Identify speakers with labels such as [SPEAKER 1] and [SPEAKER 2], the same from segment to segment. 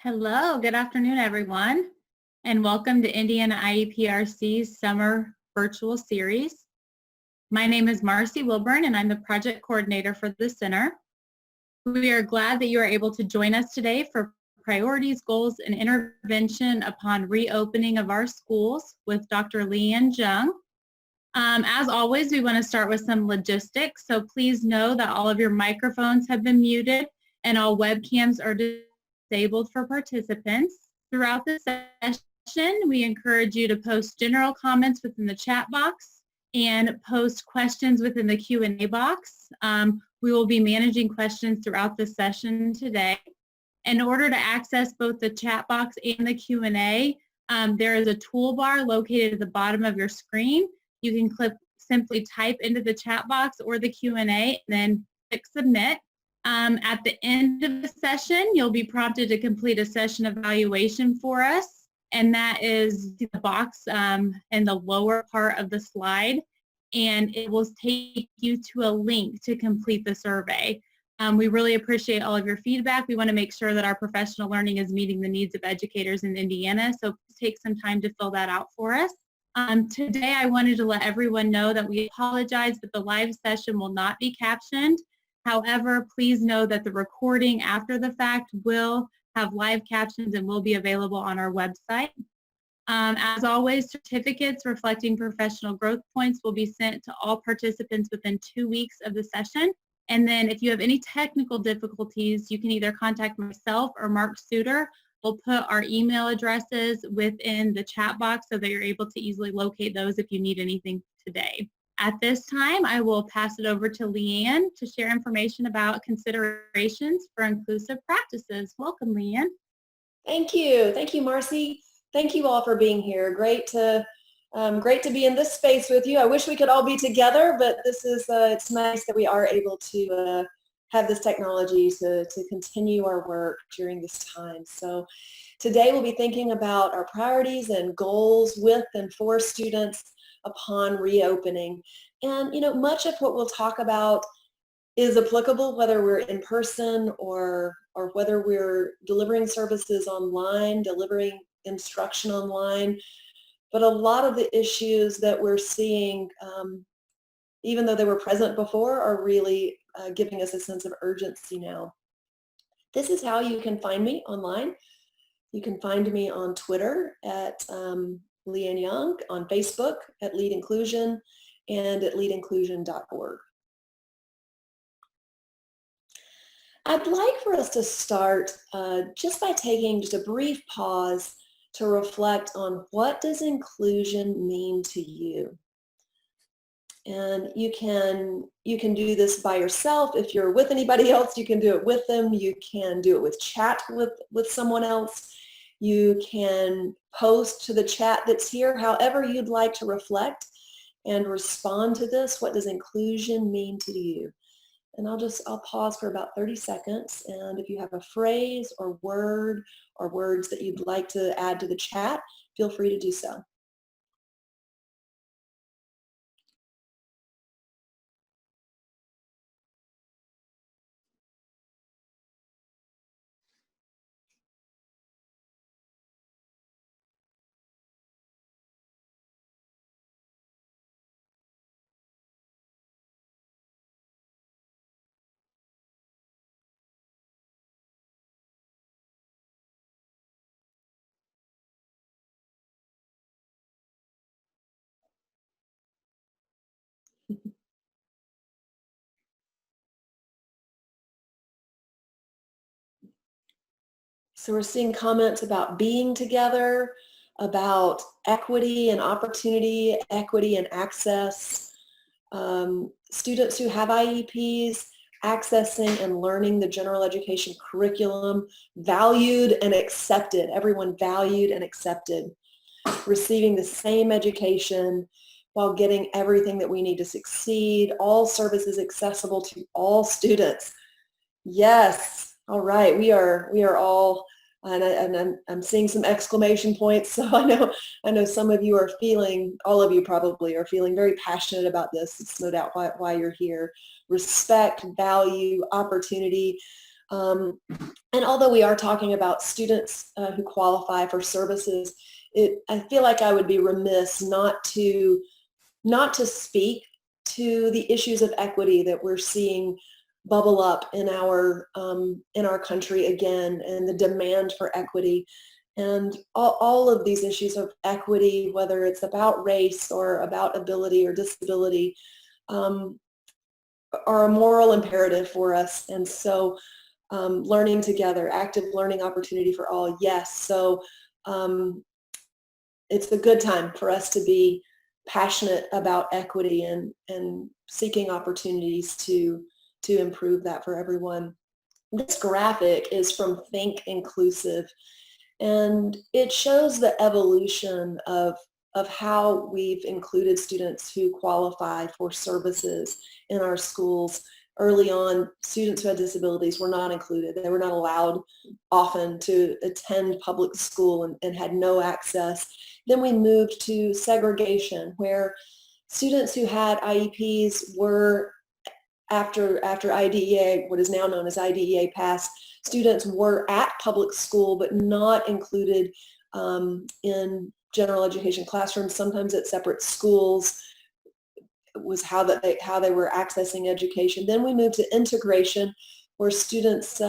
[SPEAKER 1] Hello, good afternoon, everyone, and welcome to Indiana IEPRC's Summer Virtual Series. My name is Marcy Wilburn, and I'm the project coordinator for the center. We are glad that you are able to join us today for Priorities, Goals, and Intervention upon Reopening of Our Schools with Dr. Leanne Jung. As always, we want to start with some logistics, so please know that all of your microphones have been muted and all webcams are disabled for participants. Throughout the session, we encourage you to post general comments within the chat box and post questions within the Q&A box. We will be managing questions throughout the session today. In order to access both the chat box and the Q&A, there is a toolbar located at the bottom of your screen. You can simply type into the chat box or the Q&A and then click submit. At the end of the session, you'll be prompted to complete a session evaluation for us, and that is the box in the lower part of the slide, and it will take you to a link to complete the survey. We really appreciate all of your feedback. We want to make sure that our professional learning is meeting the needs of educators in Indiana, so please take some time to fill that out for us. Today, I wanted to let everyone know that we apologize that the live session will not be captioned. However, please know that the recording after the fact will have live captions and will be available on our website. As always, certificates reflecting professional growth points will be sent to all participants within 2 weeks of the session. And then if you have any technical difficulties, you can either contact myself or Mark Suter. We'll put our email addresses within the chat box so that you're able to easily locate those if you need anything today. At this time, I will pass it over to Leanne to share information about considerations for inclusive practices. Welcome, Leanne.
[SPEAKER 2] Thank you. Thank you, Marcy. Thank you all for being here. Great to be in this space with you. I wish we could all be together, but this is it's nice that we are able to have this technology to continue our work during this time. So today we'll be thinking about our priorities and goals with and for students upon reopening. And, much of what we'll talk about is applicable whether we're in person or whether we're delivering services online, delivering instruction online. But a lot of the issues that we're seeing, even though they were present before, are really giving us a sense of urgency now. This is how you can find me online. You can find me on Twitter at Leanne Young, on Facebook at Lead Inclusion, and at leadinclusion.org. I'd like for us to start just by taking just a brief pause to reflect on what does inclusion mean to you. And you can do this by yourself. If you're with anybody else, you can do it with them. You can do it with chat with someone else. You can post to the chat that's here, however you'd like to reflect and respond to this. What does inclusion mean to you? And I'll pause for about 30 seconds. And if you have a phrase or word or words that you'd like to add to the chat, feel free to do so. So we're seeing comments about being together, about equity and opportunity, equity and access, students who have IEPs accessing and learning the general education curriculum, valued and accepted, everyone valued and accepted, receiving the same education while getting everything that we need to succeed, all services accessible to all students. Yes, all right, we are all, and I'm seeing some exclamation points, so I know some of you are feeling, all of you probably are feeling very passionate about this. It's no doubt why you're here. Respect, value, opportunity. And although we are talking about students who qualify for services, I feel like I would be remiss not to speak to the issues of equity that we're seeing bubble up in our country again, and the demand for equity. And all of these issues of equity, whether it's about race or about ability or disability, are a moral imperative for us. And so learning together, active learning opportunity for all, yes. So it's a good time for us to be passionate about equity and seeking opportunities to improve that for everyone. This graphic is from Think Inclusive, and it shows the evolution of how we've included students who qualify for services in our schools. Early on, students who had disabilities were not included. They were not allowed often to attend public school and had no access. Then we moved to segregation, where students who had IEPs were, after IDEA, what is now known as IDEA passed, students were at public school but not included in general education classrooms, sometimes at separate schools. It was how they were accessing education. Then we moved to integration, where students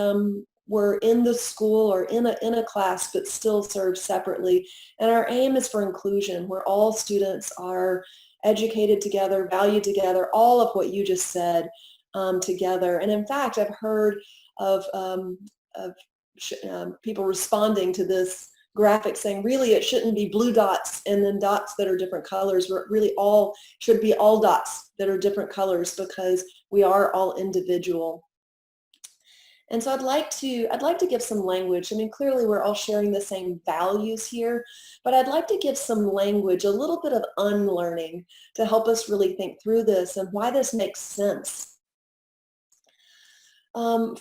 [SPEAKER 2] were in the school or in a class but still served separately. And our aim is for inclusion, where all students are educated together, valued together, all of what you just said together. And in fact, I've heard of people responding to this graphic saying, really, it shouldn't be blue dots and then dots that are different colors. Really, all should be all dots that are different colors, because we are all individual. And so I'd like to give some language. I mean, clearly we're all sharing the same values here, but I'd like to give some language, a little bit of unlearning, to help us really think through this and why this makes sense.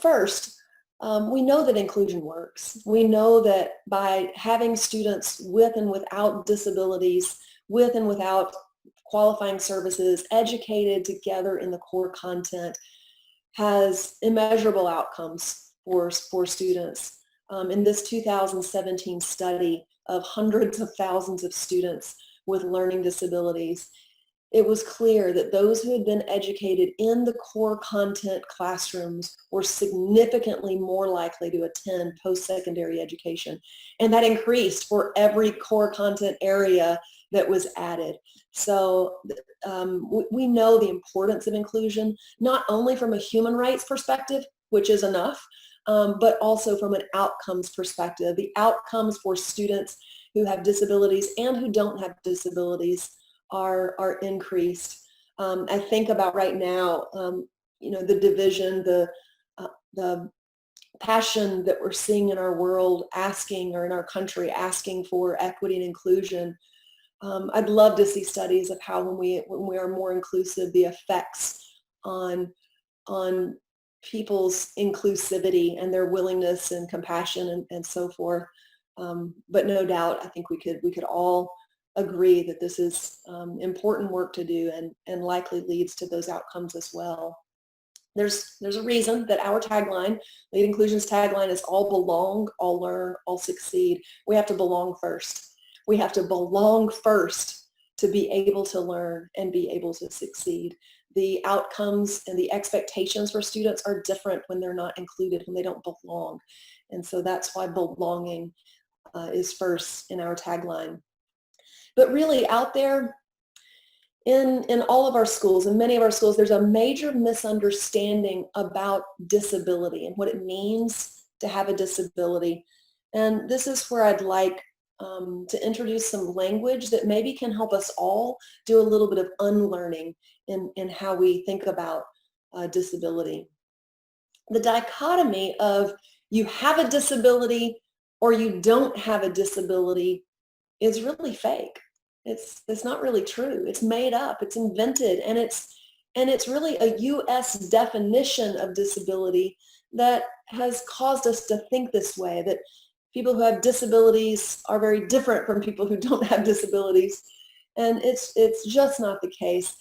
[SPEAKER 2] First, we know that inclusion works. We know that by having students with and without disabilities, with and without qualifying services, educated together in the core content, has immeasurable outcomes for students. In this 2017 study of hundreds of thousands of students with learning disabilities, it was clear that those who had been educated in the core content classrooms were significantly more likely to attend post-secondary education. And that increased for every core content area that was added. So we know the importance of inclusion, not only from a human rights perspective, which is enough, but also from an outcomes perspective. The outcomes for students who have disabilities and who don't have disabilities are increased. I think about right now, the division, the passion that we're seeing in our world asking, or in our country asking, for equity and inclusion. I'd love to see studies of how when we are more inclusive, the effects on people's inclusivity and their willingness and compassion and so forth. But no doubt, I think we could all agree that this is important work to do, and likely leads to those outcomes as well. There's a reason that our tagline, Lead Inclusion's tagline, is all belong, all learn, all succeed. We have to belong first. We have to belong first to be able to learn and be able to succeed. The outcomes and the expectations for students are different when they're not included, when they don't belong. And so that's why belonging is first in our tagline. But really, out there in all of our schools, in many of our schools, there's a major misunderstanding about disability and what it means to have a disability. And this is where I'd like to introduce some language that maybe can help us all do a little bit of unlearning in how we think about disability. The dichotomy of you have a disability or you don't have a disability is really fake. It's not really true. It's made up. It's invented, and it's really a U.S. definition of disability that has caused us to think this way, that people who have disabilities are very different from people who don't have disabilities, and it's just not the case.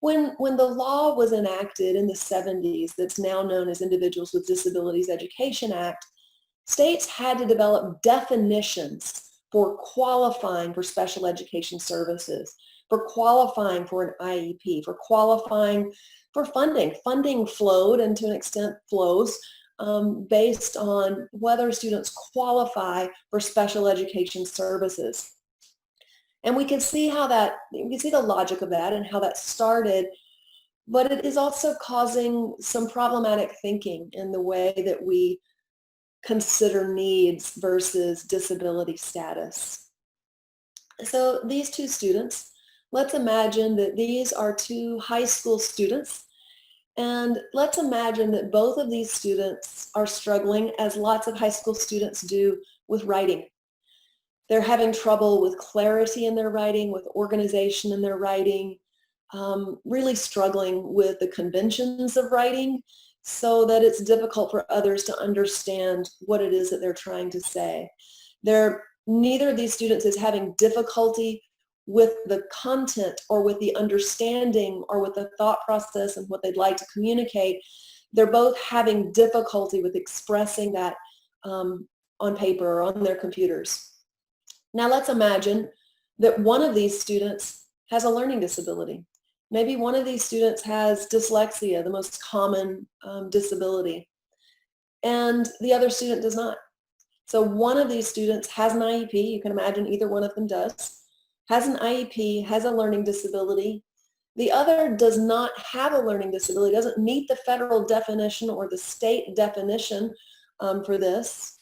[SPEAKER 2] When the law was enacted in the 70s, that's now known as Individuals with Disabilities Education Act, states had to develop definitions for qualifying for special education services, for qualifying for an IEP, for qualifying for funding. Funding flowed, and to an extent flows, based on whether students qualify for special education services. And we can see the logic of that and how that started, but it is also causing some problematic thinking in the way that we consider needs versus disability status. So these two students, let's imagine that these are two high school students, and let's imagine that both of these students are struggling, as lots of high school students do, with writing. They're having trouble with clarity in their writing, with organization in their writing, really struggling with the conventions of writing, so that it's difficult for others to understand what it is that they're trying to say. Neither of these students is having difficulty with the content or with the understanding or with the thought process and what they'd like to communicate. They're both having difficulty with expressing that on paper or on their computers. Now let's imagine that one of these students has a learning disability. Maybe one of these students has dyslexia, the most common disability, and the other student does not. So one of these students has an IEP, you can imagine either one of them does, has an IEP, has a learning disability. The other does not have a learning disability, doesn't meet the federal definition or the state definition for this,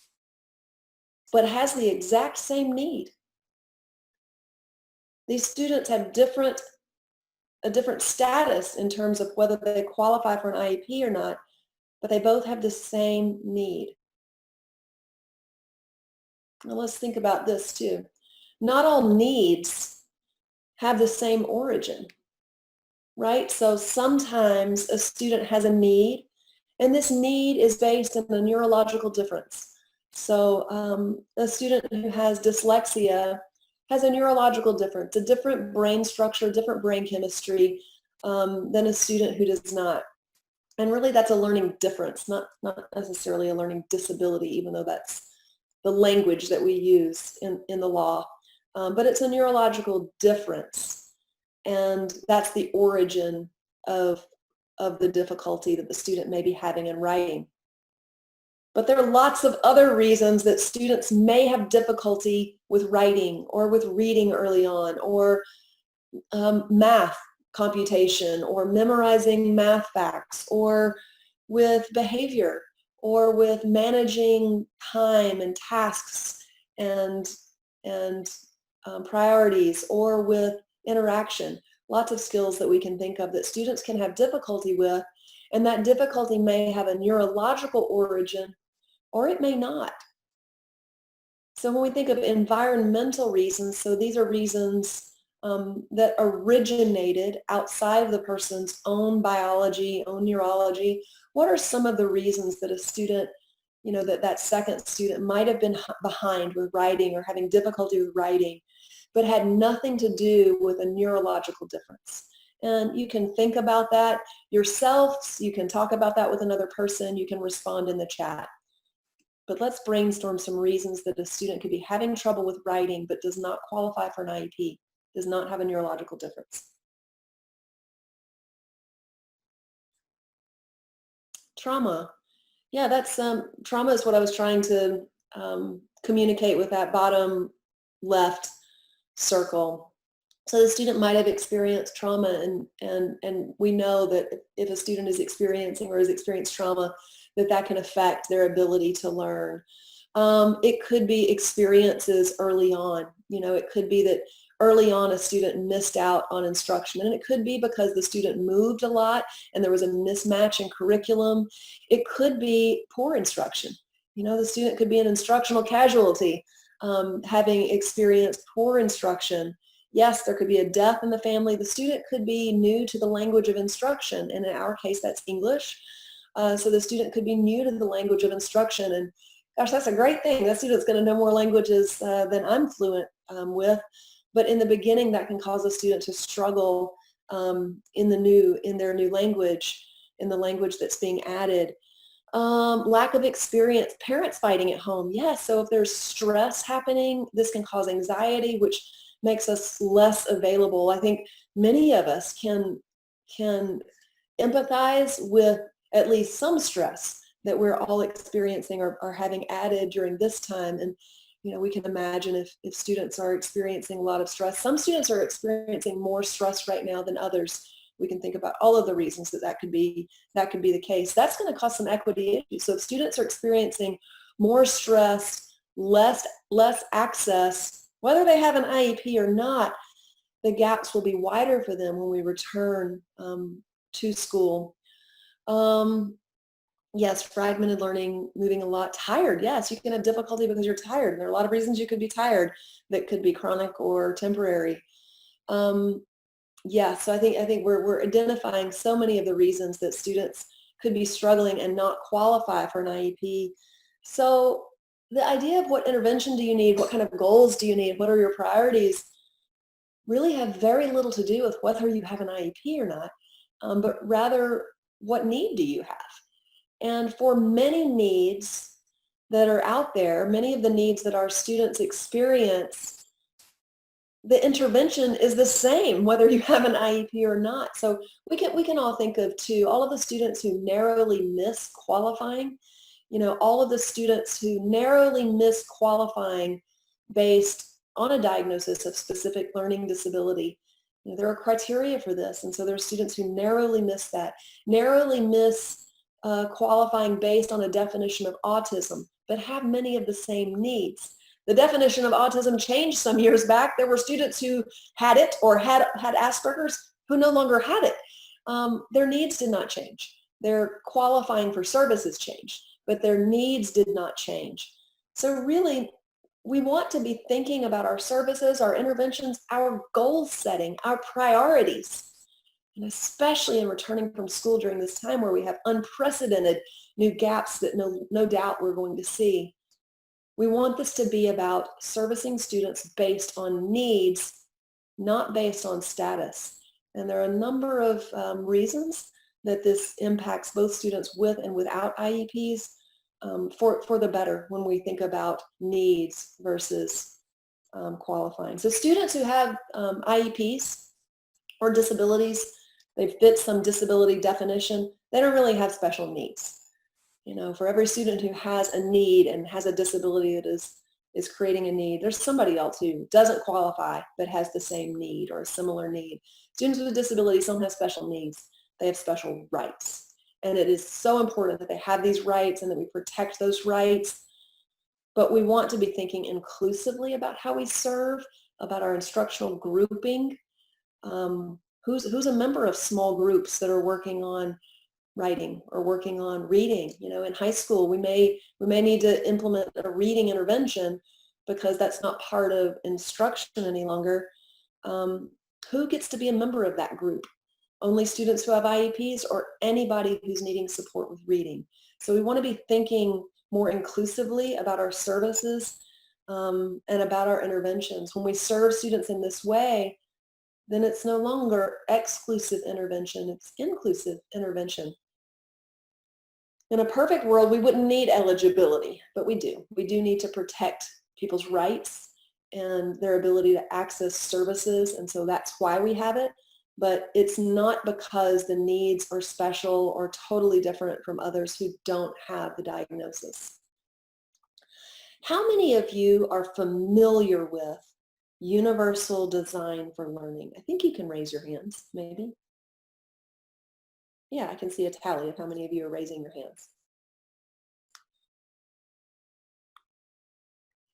[SPEAKER 2] but has the exact same need. These students have a different status in terms of whether they qualify for an IEP or not, but they both have the same need. Now let's think about this too. Not all needs have the same origin, right? So sometimes a student has a need, and this need is based on a neurological difference. So a student who has dyslexia has a neurological difference, a different brain structure, different brain chemistry than a student who does not. And really that's a learning difference, not necessarily a learning disability, even though that's the language that we use in the law. But it's a neurological difference. And that's the origin of the difficulty that the student may be having in writing. But there are lots of other reasons that students may have difficulty with writing or with reading early on, or math computation, or memorizing math facts, or with behavior, or with managing time and tasks and priorities, or with interaction. Lots of skills that we can think of that students can have difficulty with, and that difficulty may have a neurological origin, or it may not. So when we think of environmental reasons, so these are reasons that originated outside of the person's own biology, own neurology. What are some of the reasons that a student, that second student might have been behind with writing or having difficulty with writing, but had nothing to do with a neurological difference? And you can think about that yourself. You can talk about that with another person. You can respond in the chat. But let's brainstorm some reasons that a student could be having trouble with writing but does not qualify for an IEP, does not have a neurological difference. Trauma. Yeah, that's trauma is what I was trying to communicate with that bottom left circle. So the student might have experienced trauma, and we know that if a student is experiencing or has experienced trauma, that can affect their ability to learn. It could be experiences early on. It could be that early on a student missed out on instruction, and it could be because the student moved a lot and there was a mismatch in curriculum. It could be poor instruction. The student could be an instructional casualty, having experienced poor instruction. Yes, there could be a death in the family. The student could be new to the language of instruction, and in our case that's English. So the student could be new to the language of instruction, and gosh, that's a great thing. That student's going to know more languages than I'm fluent with. But in the beginning, that can cause a student to struggle in their new language, in the language that's being added. Lack of experience, parents fighting at home. Yes, so if there's stress happening, this can cause anxiety, which makes us less available. I think many of us can empathize with at least some stress that we're all experiencing or having added during this time. And we can imagine if students are experiencing a lot of stress. Some students are experiencing more stress right now than others. We can think about all of the reasons that could be the case. That's going to cause some equity issues. So if students are experiencing more stress, less access, whether they have an IEP or not, the gaps will be wider for them when we return to school. Yes, fragmented learning, moving a lot, tired. Yes, you can have difficulty because you're tired. And there are a lot of reasons you could be tired that could be chronic or temporary. Yeah, so I think we're identifying so many of the reasons that students could be struggling and not qualify for an IEP. So the idea of what intervention do you need, what kind of goals do you need, what are your priorities, really have very little to do with whether you have an IEP or not, but rather what need do you have? And for many needs that are out there, many of the needs that our students experience, the intervention is the same whether you have an IEP or not. So we can all think of all of the students who narrowly miss qualifying, all of the students who narrowly miss qualifying based on a diagnosis of specific learning disability. There are criteria for this, and so there are students who narrowly miss that, narrowly miss qualifying based on a definition of autism, but have many of the same needs. The definition of autism changed some years back. There were students who had it or had Asperger's who no longer had it. Their needs did not change. Their qualifying for services changed, but their needs did not change. So really, we want to be thinking about our services, our interventions, our goal setting, our priorities. And especially in returning from school during this time where we have unprecedented new gaps that no doubt we're going to see. We want this to be about servicing students based on needs, not based on status. And there are a number of reasons that this impacts both students with and without IEPs for the better when we think about needs versus qualifying. So students who have IEPs or disabilities, they fit some disability definition, they don't really have special needs. For every student who has a need and has a disability that is creating a need, there's somebody else who doesn't qualify but has the same need or a similar need. Students with disabilities don't have special needs. They have special rights. And it is so important that they have these rights and that we protect those rights. But we want to be thinking inclusively about how we serve, about our instructional grouping. Who's a member of small groups that are working on writing or working on reading? In high school, we may need to implement a reading intervention because that's not part of instruction any longer. Who gets to be a member of that group? Only students who have IEPs or anybody who's needing support with reading? So we want to be thinking more inclusively about our services and about our interventions. When we serve students in this way, then it's no longer exclusive intervention, it's inclusive intervention. In a perfect world, we wouldn't need eligibility, but we do. We do need to protect people's rights and their ability to access services, and so that's why we have it. But it's not because the needs are special or totally different from others who don't have the diagnosis. How many of you are familiar with universal design for learning? I think you can raise your hands, maybe. Yeah, I can see a tally of how many of you are raising your hands.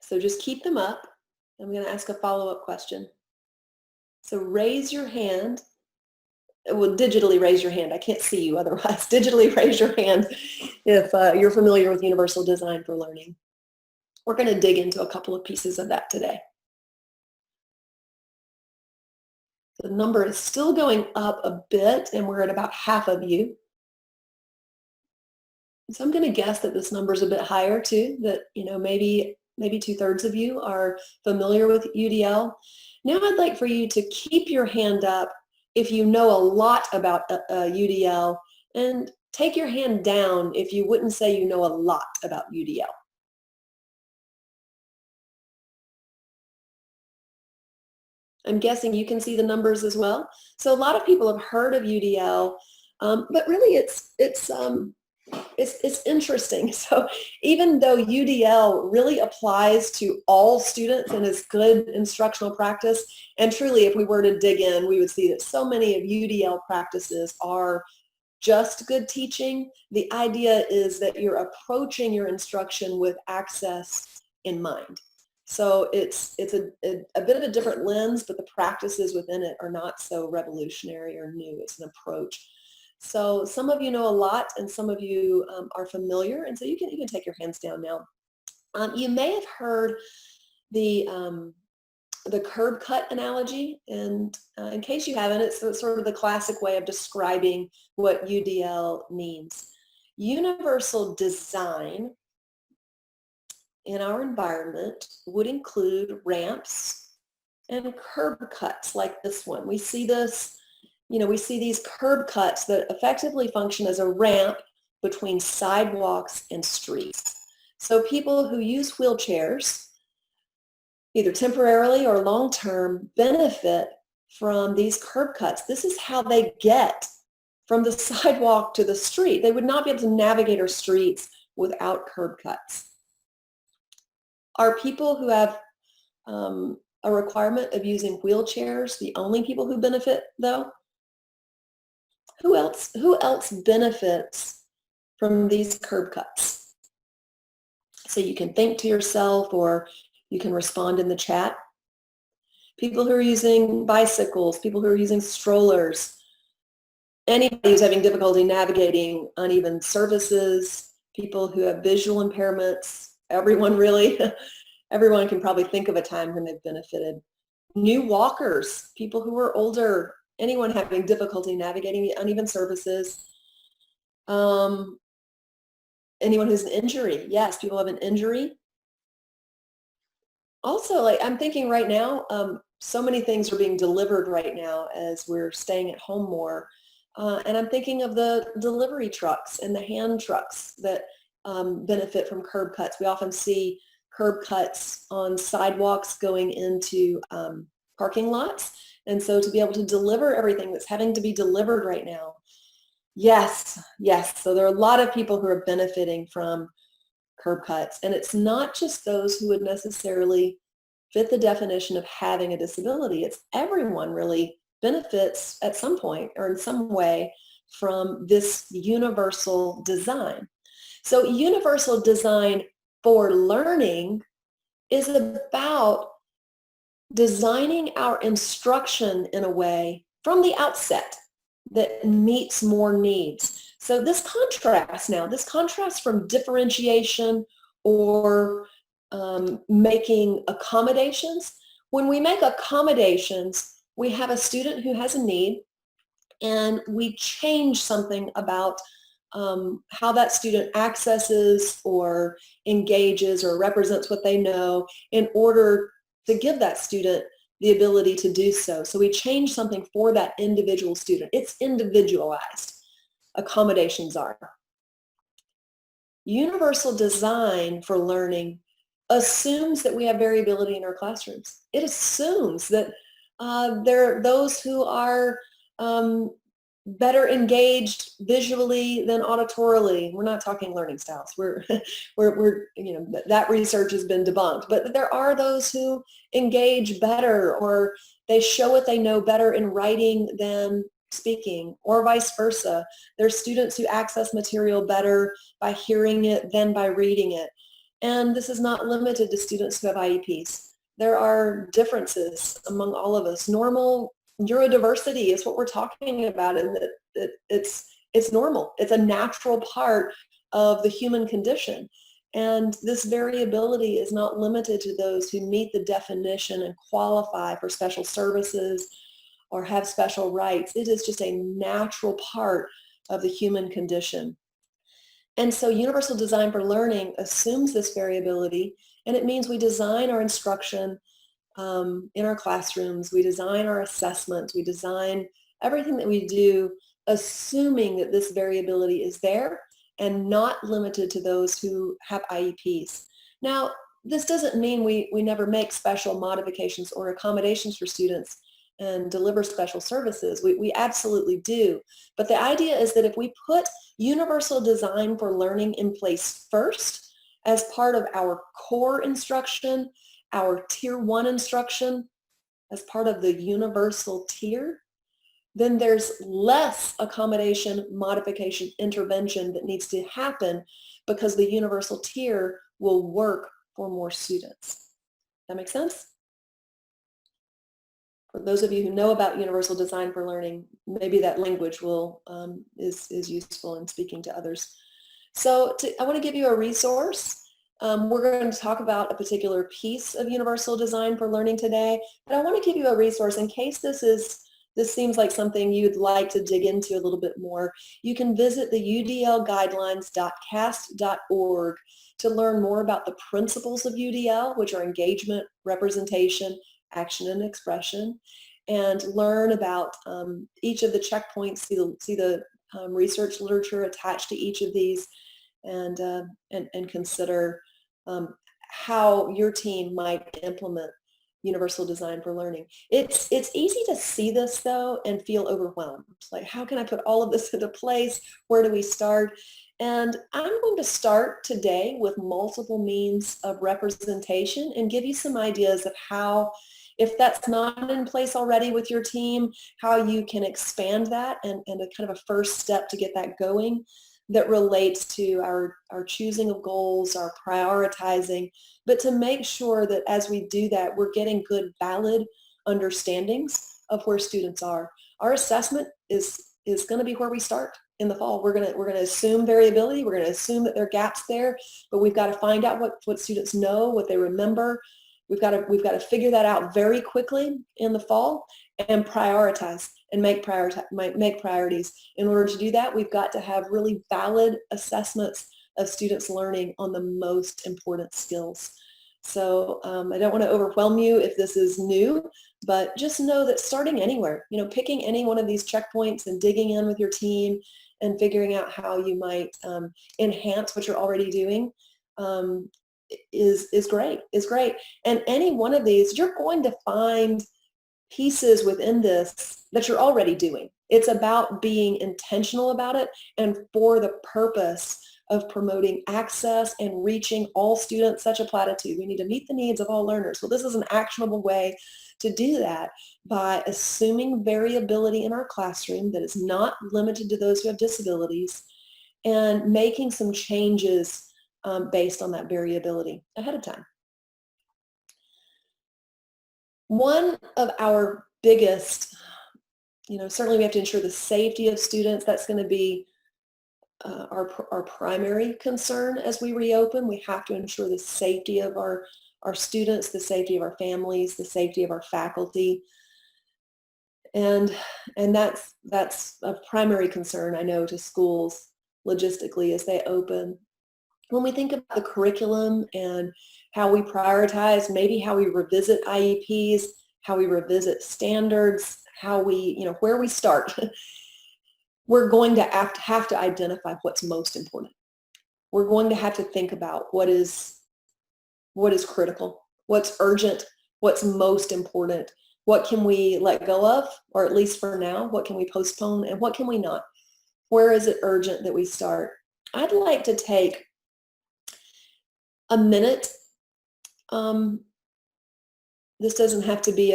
[SPEAKER 2] So just keep them up. I'm going to ask a follow-up question. So raise your hand. Well, digitally raise your hand. I can't see you otherwise. Digitally raise your hand if you're familiar with universal design for learning. We're going to dig into a couple of pieces of that today. The number is still going up a bit, and we're at about half of you. So I'm going to guess that this number is a bit higher too, that maybe 2/3 of you are familiar with UDL. Now I'd like for you to keep your hand up if you know a lot about UDL, and take your hand down if you wouldn't say you know a lot about UDL. I'm guessing you can see the numbers as well. So a lot of people have heard of UDL, but really it's interesting. So even though UDL really applies to all students and is good instructional practice, and truly if we were to dig in, we would see that so many of UDL practices are just good teaching. The idea is that you're approaching your instruction with access in mind. So it's a bit of a different lens, but the practices within it are not so revolutionary or new. It's an approach. So some of you know a lot, and some of you are familiar, and so you can take your hands down now. You may have heard the curb cut analogy, and in case you haven't, it's sort of the classic way of describing what UDL means. Universal design in our environment would include ramps and curb cuts like this one. We see this, we see these curb cuts that effectively function as a ramp between sidewalks and streets. So people who use wheelchairs, either temporarily or long-term, benefit from these curb cuts. This is how they get from the sidewalk to the street. They would not be able to navigate our streets without curb cuts. Are people who have a requirement of using wheelchairs the only people who benefit, though? Who else benefits from these curb cuts? So you can think to yourself, or you can respond in the chat. People who are using bicycles, people who are using strollers, anybody who's having difficulty navigating uneven surfaces, people who have visual impairments, everyone really, everyone can probably think of a time when they've benefited. New walkers, people who are older, anyone having difficulty navigating the uneven surfaces. Anyone who's an injury, yes, people have an injury. Also, I'm thinking right now, so many things are being delivered right now as we're staying at home more. And I'm thinking of the delivery trucks and the hand trucks that benefit from curb cuts. We often see curb cuts on sidewalks going into parking lots. And so to be able to deliver everything that's having to be delivered right now, yes. So there are a lot of people who are benefiting from curb cuts. And it's not just those who would necessarily fit the definition of having a disability. It's everyone really benefits at some point or in some way from this universal design. So universal design for learning is about designing our instruction in a way from the outset that meets more needs. So this contrast from differentiation or making accommodations. When we make accommodations, we have a student who has a need, and we change something about how that student accesses or engages or represents what they know in order to give that student the ability to do so. So we change something for that individual student. It's individualized. Accommodations are. Universal design for learning assumes that we have variability in our classrooms. It assumes that there are those who are better engaged visually than auditorily. We're not talking learning styles. We're that research has been debunked. But there are those who engage better, or they show what they know better in writing than speaking, or vice versa. There's students who access material better by hearing it than by reading it. And this is not limited to students who have IEPs. There are differences among all of us. Normal neurodiversity is what we're talking about, and it's normal. It's a natural part of the human condition. And this variability is not limited to those who meet the definition and qualify for special services or have special rights. It is just a natural part of the human condition. And so universal design for learning assumes this variability, and it means we design our instruction in our classrooms, we design our assessments, we design everything that we do assuming that this variability is there and not limited to those who have IEPs. Now, this doesn't mean we never make special modifications or accommodations for students and deliver special services. We absolutely do. But the idea is that if we put universal design for learning in place first as part of our core instruction, our tier 1 instruction, as part of the universal tier, then there's less accommodation, modification, intervention that needs to happen because the universal tier will work for more students. That make sense? For those of you who know about universal design for learning, maybe that language will is useful in speaking to others. So I want to give you a resource. We're going to talk about a particular piece of universal design for learning today, but I want to give you a resource in case this seems like something you'd like to dig into a little bit more. You can visit the udlguidelines.cast.org to learn more about the principles of UDL, which are engagement, representation, action, and expression, and learn about each of the checkpoints, see the research literature attached to each of these, and consider how your team might implement universal design for learning. It's easy to see this though and feel overwhelmed. Like, how can I put all of this into place? Where do we start? And I'm going to start today with multiple means of representation and give you some ideas of how, if that's not in place already with your team, how you can expand that and a kind of a first step to get that going that relates to our choosing of goals, our prioritizing, but to make sure that as we do that, we're getting good, valid understandings of where students are. Our assessment is going to be where we start in the fall. We're going to assume variability. We're going to assume that there are gaps there, but we've got to find out what students know, what they remember. We've got to figure that out very quickly in the fall and prioritize and make priorities. In order to do that, we've got to have really valid assessments of students learning on the most important skills. So I don't want to overwhelm you if this is new, but just know that starting anywhere, picking any one of these checkpoints and digging in with your team and figuring out how you might enhance what you're already doing is great. And any one of these, you're going to find pieces within this that you're already doing. It's about being intentional about it and for the purpose of promoting access and reaching all students. Such a platitude. We need to meet the needs of all learners. Well, this is an actionable way to do that by assuming variability in our classroom that is not limited to those who have disabilities and making some changes based on that variability ahead of time. One of our biggest, certainly we have to ensure the safety of students. That's going to be our primary concern as we reopen. We have to ensure the safety of our students, the safety of our families, the safety of our faculty. And that's a primary concern, I know, to schools logistically as they open. When we think about the curriculum and how we prioritize, maybe how we revisit IEPs, how we revisit standards, how we, where we start, we're going to have to identify what's most important. We're going to have to think about what is critical, what's urgent, what's most important, what can we let go of, or at least for now, what can we postpone and what can we not? Where is it urgent that we start? I'd like to take a minute. This doesn't have to be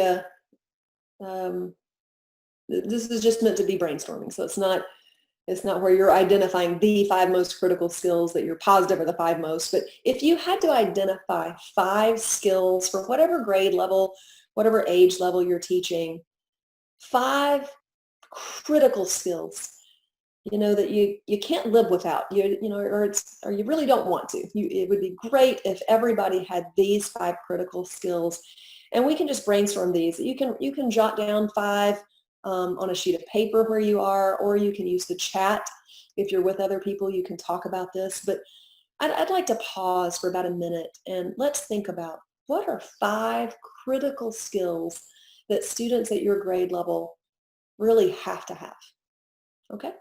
[SPEAKER 2] this is just meant to be brainstorming. So it's not where you're identifying the 5 most critical skills that you're positive are the 5 most. But if you had to identify 5 skills for whatever grade level, whatever age level you're teaching, 5 critical skills that you can't live without, or you really don't want to. It would be great if everybody had these 5 critical skills, and we can just brainstorm these. You can jot down 5 on a sheet of paper where you are, or you can use the chat. If you're with other people, you can talk about this. But I'd like to pause for about a minute and let's think about what are 5 critical skills that students at your grade level really have to have. Okay?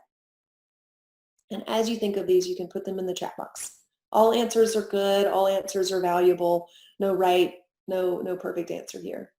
[SPEAKER 2] And as you think of these, you can put them in the chat box. All answers are good. All answers are valuable. No right, no perfect answer here.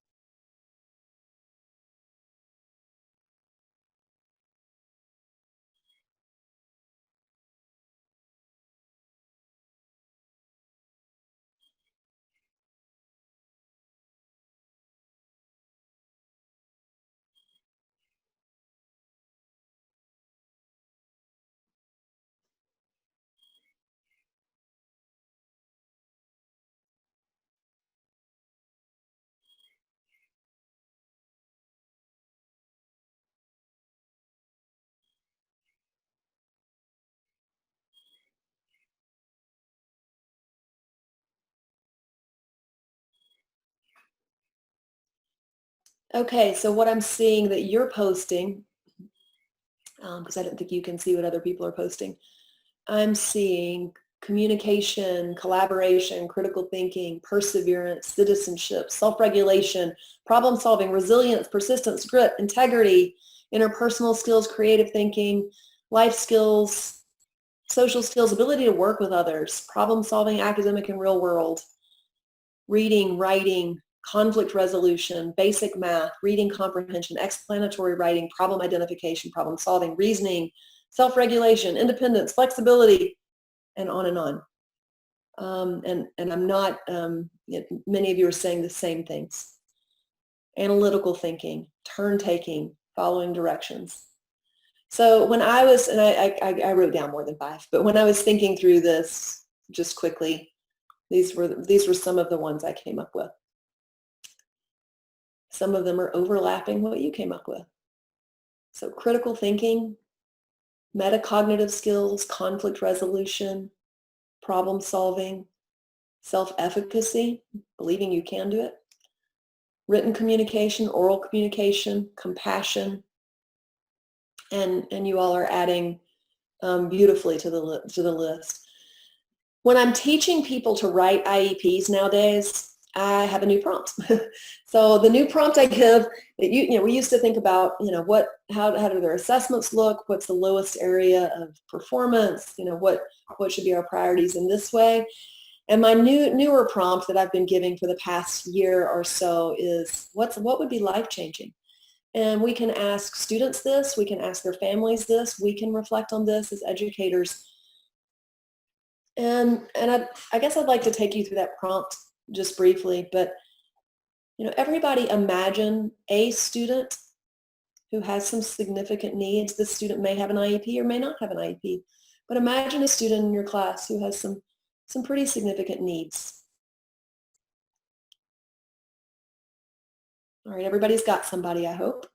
[SPEAKER 2] Okay, so what I'm seeing that you're posting, because I don't think you can see what other people are posting, I'm seeing communication, collaboration, critical thinking, perseverance, citizenship, self-regulation, problem solving, resilience, persistence, grit, integrity, interpersonal skills, creative thinking, life skills, social skills, ability to work with others, problem solving, academic and real world, reading, writing, conflict resolution, basic math, reading comprehension, explanatory writing, problem identification, problem solving, reasoning, self-regulation, independence, flexibility, and on and on. And I'm not, many of you are saying the same things. Analytical thinking, turn taking, following directions. So when I was, and I wrote down more than 5, but when I was thinking through this just quickly, these were some of the ones I came up with. Some of them are overlapping what you came up with. So critical thinking, metacognitive skills, conflict resolution, problem solving, self-efficacy, believing you can do it, written communication, oral communication, compassion, and you all are adding beautifully to the list. When I'm teaching people to write IEPs nowadays, I have a new prompt. So the new prompt I give, we used to think about, how do their assessments look? What's the lowest area of performance? What should be our priorities in this way? And my newer prompt that I've been giving for the past year or so is what would be life-changing? And we can ask students this, we can ask their families this, we can reflect on this as educators. And I guess I'd like to take you through that prompt just briefly, but everybody imagine a student who has some significant needs. This student may have an IEP or may not have an IEP, but imagine a student in your class who has some pretty significant needs. All right, everybody's got somebody, I hope.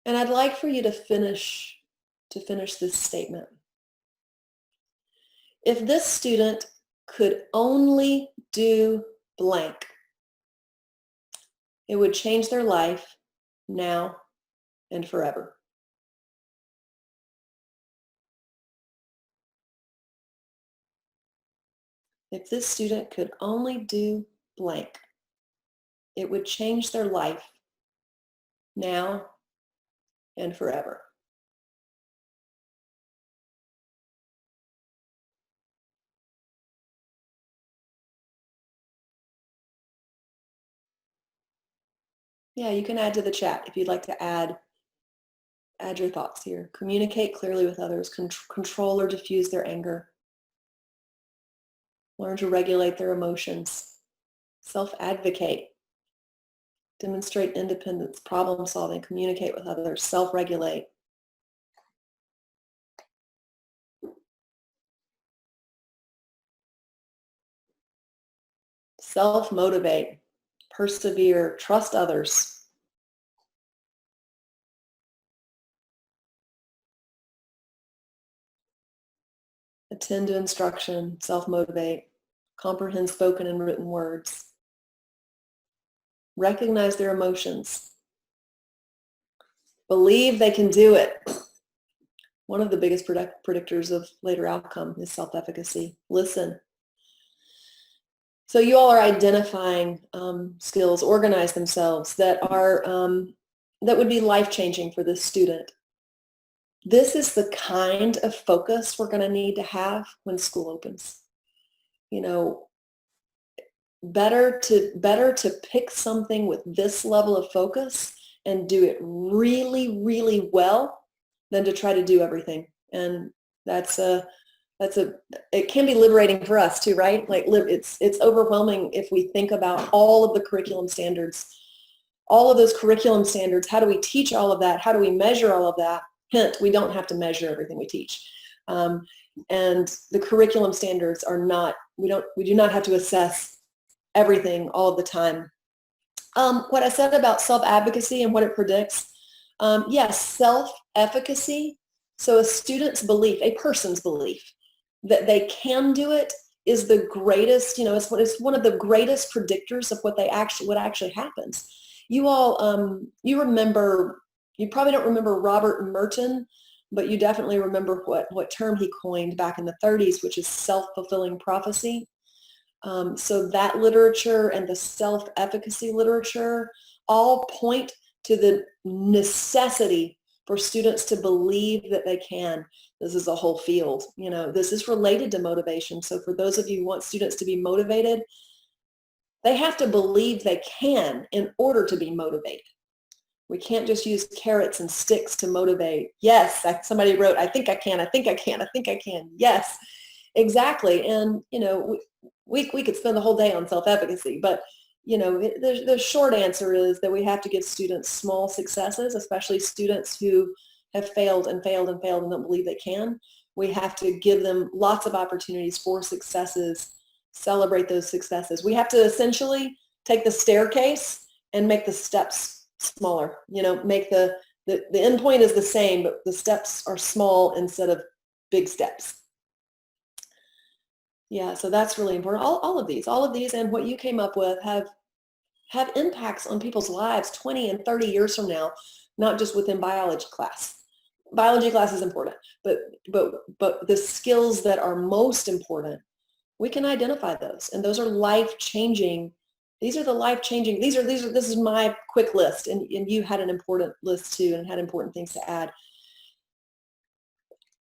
[SPEAKER 2] And I'd like for you to finish this statement. If this student could only do blank, it would change their life now and forever. If this student could only do blank, it would change their life now and forever. Yeah, you can add to the chat if you'd like to add your thoughts here. Communicate clearly with others, control or diffuse their anger. Learn to regulate their emotions. Self-advocate. Demonstrate independence, problem solving, communicate with others, self-regulate. Self-motivate, persevere, trust others. Attend to instruction, self-motivate, comprehend spoken and written words. Recognize their emotions. Believe they can do it. One of the biggest predictors of later outcome is self-efficacy. Listen. So you all are identifying skills, organize themselves that are that would be life-changing for this student. this is the kind of focus we're going to need to have when school opens. You know, better to pick something with this level of focus and do it really, really well than to try to do everything. And it can be liberating for us too, right? Like it's overwhelming if we think about all of the curriculum standards, all of those curriculum standards. How do we teach all of that? How do we measure all of that? Hint, we don't have to measure everything we teach. And the curriculum standards are not, we do not have to assess everything all the time. What I said about self-advocacy and what it predicts, yes, self-efficacy. So a student's belief, a person's belief that they can do it is the greatest, it's one of the greatest predictors of what actually happens. You all, you probably don't remember Robert Merton, but you definitely remember what term he coined back in the 30s, which is self-fulfilling prophecy. So that literature and the self-efficacy literature all point to the necessity for students to believe that they can. This is a whole field. This is related to motivation. So for those of you who want students to be motivated, they have to believe they can in order to be motivated. We can't just use carrots and sticks to motivate. Yes, somebody wrote, I think I can, I think I can, I think I can. Yes, exactly. And, we could spend the whole day on self-efficacy, but, the short answer is that we have to give students small successes, especially students who have failed and failed and failed and don't believe they can. We have to give them lots of opportunities for successes, celebrate those successes. We have to essentially take the staircase and make the steps smaller, make the end point is the same, but the steps are small instead of big steps. Yeah, so that's really important. All of these and what you came up with have impacts on people's lives 20 and 30 years from now, not just within biology class. Biology class is important, but the skills that are most important, we can identify those, and those are life-changing. This is my quick list, and you had an important list too and had important things to add.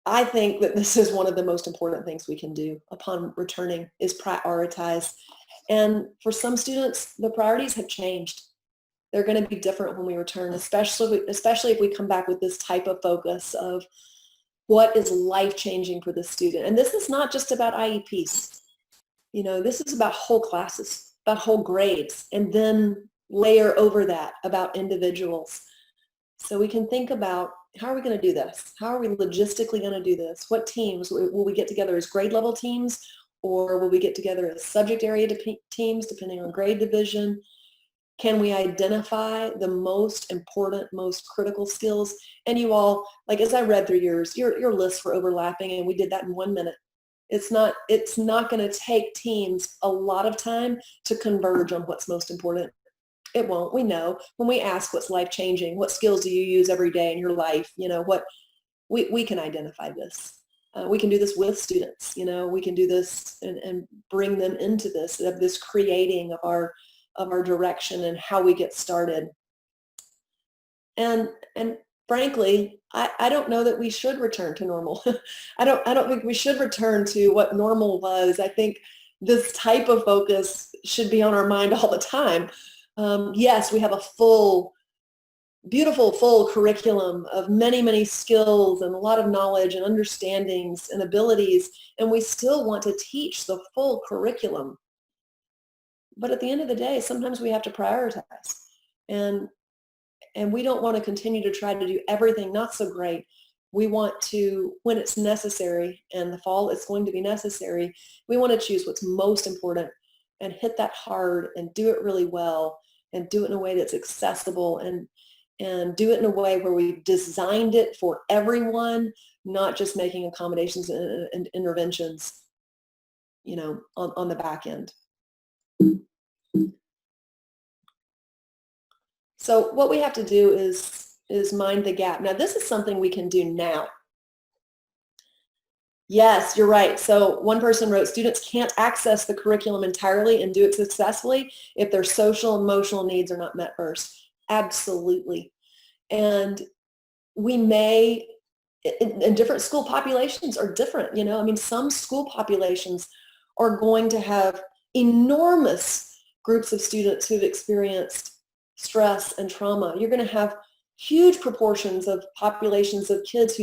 [SPEAKER 2] I think that this is one of the most important things we can do upon returning is prioritize. And for some students, the priorities have changed. They're going to be different when we return, especially if we come back with this type of focus of what is life-changing for the student. And this is not just about IEPs. This is about whole classes, about whole grades, and then layer over that about individuals. So we can think about, how are we going to do this? How are we logistically going to do this? What teams? Will we get together as grade level teams, or will we get together as subject area teams depending on grade division? Can we identify the most important, most critical skills? And you all, like as I read through your lists for overlapping, and we did that in 1 minute. It's not going to take teams a lot of time to converge on what's most important. It won't. We know when we ask what's life-changing, what skills do you use every day in your life? What we can identify this. We can do this with students. We can do this and bring them into this creating of our direction and how we get started. And frankly, I don't know that we should return to normal. I don't think we should return to what normal was. I think this type of focus should be on our mind all the time. Yes, we have a beautiful, full curriculum of many, many skills and a lot of knowledge and understandings and abilities, and we still want to teach the full curriculum. But at the end of the day, sometimes we have to prioritize. And we don't want to continue to try to do everything not so great. We want to, when it's necessary, and the fall it's going to be necessary, we want to choose what's most important and hit that hard and do it really well and do it in a way that's accessible and do it in a way where we've designed it for everyone, not just making accommodations and interventions, on the back end. So what we have to do is mind the gap. Now, this is something we can do now. Yes, you're right. So one person wrote, students can't access the curriculum entirely and do it successfully if their social, emotional needs are not met first. Absolutely. And we may and different school populations are different, you know. I mean, some school populations are going to have enormous groups of students who've experienced stress and trauma. You're going to have huge proportions of populations of kids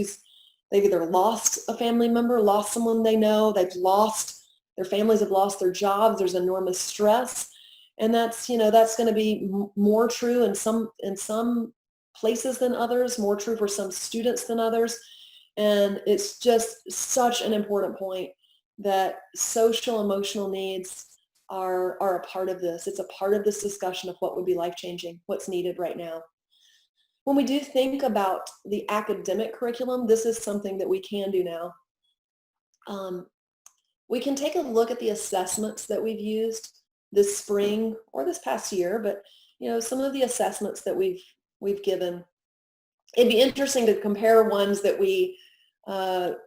[SPEAKER 2] they've either lost a family member, lost someone they know, their families have lost their jobs, there's enormous stress. And that's, you know, that's going to be more true in some places than others, more true for some students than others. And it's just such an important point that social emotional needs are a part of this. It's a part of this discussion of what would be life-changing, what's needed right now. When we do think about the academic curriculum, this is something that we can do now. We can take a look at the assessments that we've used this spring or this past year, but you know, some of the assessments that we've given. It'd be interesting to compare ones that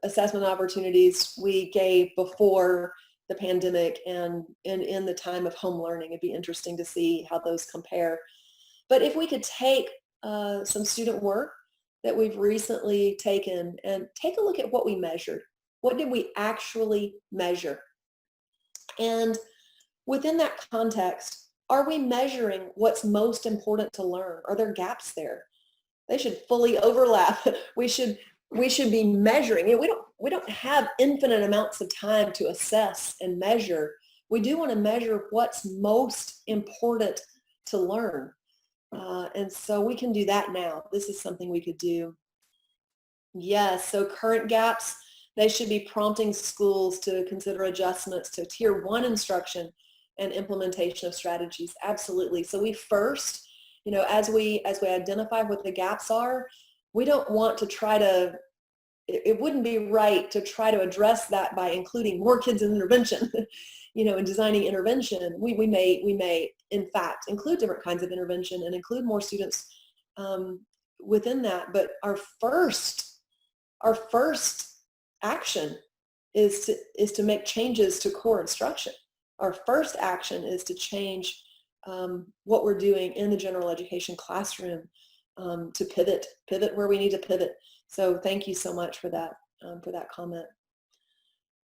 [SPEAKER 2] assessment opportunities we gave before the pandemic and in the time of home learning. It'd be interesting to see how those compare. But if we could take some student work that we've recently taken and take a look at what we measured. What did we actually measure? And within that context, are we measuring what's most important to learn? Are there gaps there? They should fully overlap. We should be measuring. You know, we don't have infinite amounts of time to assess and measure. We do want to measure what's most important to learn. And so we can do that now. This is something we could do. Yes, so current gaps, they should be prompting schools to consider adjustments to Tier 1 instruction and implementation of strategies. Absolutely. So we first, you know, as we identify what the gaps are, we don't want to try to, it wouldn't be right to try to address that by including more kids in intervention. You know, in designing intervention, we may in fact include different kinds of intervention and include more students within that. But our first action is to make changes to core instruction. Our first action is to change what we're doing in the general education classroom to pivot where we need to pivot. So thank you so much for that comment.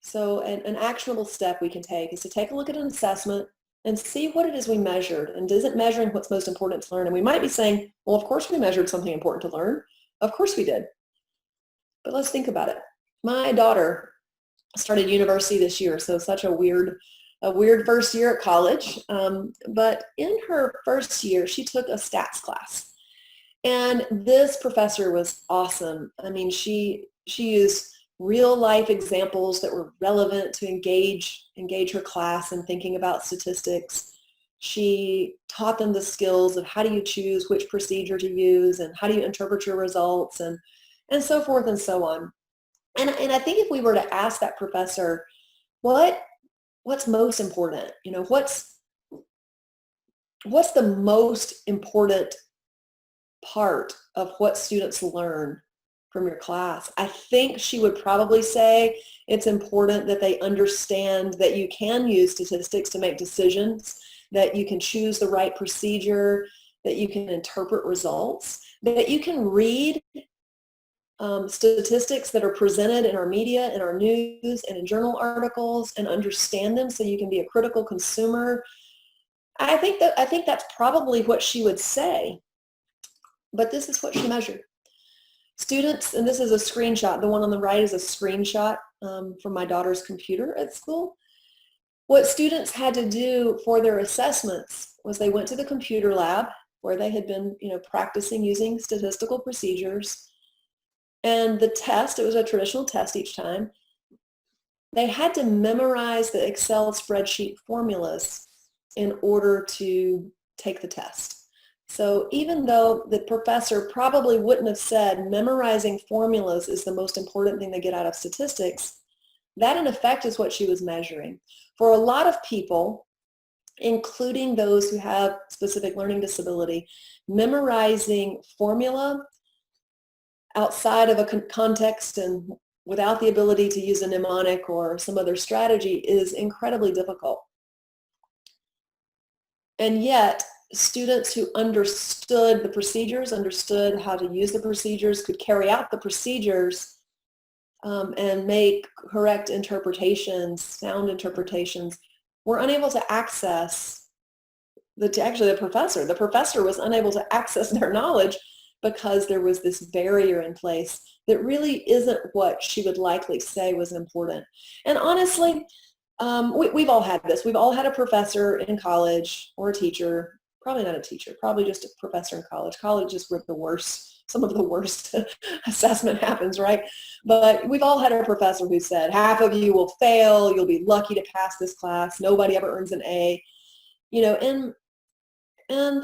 [SPEAKER 2] So an actionable step we can take is to take a look at an assessment and see what it is we measured, and is it measuring what's most important to learn? And we might be saying, well, of course we measured something important to learn. Of course we did. But let's think about it. My daughter started university this year, so such a weird first year at college. But in her first year, she took a stats class. And this professor was awesome. I mean, she used real life examples that were relevant to engage her class in thinking about statistics. She taught them the skills of how do you choose which procedure to use and how do you interpret your results and so forth and so on. And I think if we were to ask that professor, what's most important? You know, what's the most important part of what students learn from your class? I think she would probably say it's important that they understand that you can use statistics to make decisions, that you can choose the right procedure, that you can interpret results, that you can read statistics that are presented in our media, in our news, and in journal articles and understand them so you can be a critical consumer. I think that's probably what she would say, but this is what she measured. Students, and this is a screenshot, the one on the right is a screenshot from my daughter's computer at school. What students had to do for their assessments was they went to the computer lab where they had been, you know, practicing using statistical procedures. And the test, it was a traditional test each time, they had to memorize the Excel spreadsheet formulas in order to take the test. So even though the professor probably wouldn't have said memorizing formulas is the most important thing they get out of statistics, that in effect is what she was measuring. For a lot of people, including those who have specific learning disability, memorizing formula outside of a context and without the ability to use a mnemonic or some other strategy is incredibly difficult. And yet, students who understood the procedures, understood how to use the procedures, could carry out the procedures, and make correct interpretations, sound interpretations, were unable to access actually the professor. The professor was unable to access their knowledge because there was this barrier in place that really isn't what she would likely say was important. And honestly, we've all had this. We've all had a professor in college, or a teacher, probably not a teacher, probably just a professor in college. College is where some of the worst assessment happens, right? But we've all had a professor who said, half of you will fail, you'll be lucky to pass this class, nobody ever earns an A, and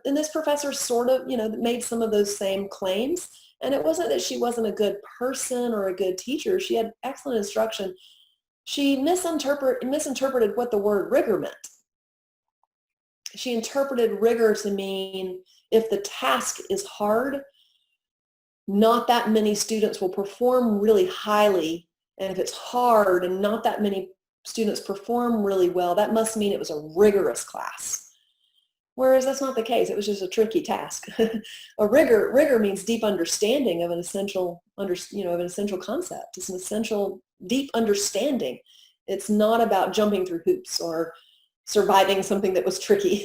[SPEAKER 2] this professor sort of, made some of those same claims. And it wasn't that she wasn't a good person or a good teacher. She had excellent instruction. She misinterpreted what the word rigor meant. She interpreted rigor to mean if the task is hard, not that many students will perform really highly. And if it's hard and not that many students perform really well, that must mean it was a rigorous class. Whereas that's not the case. It was just a tricky task. A rigor means deep understanding of an essential, of an essential concept. It's an essential deep understanding. It's not about jumping through hoops or surviving something that was tricky.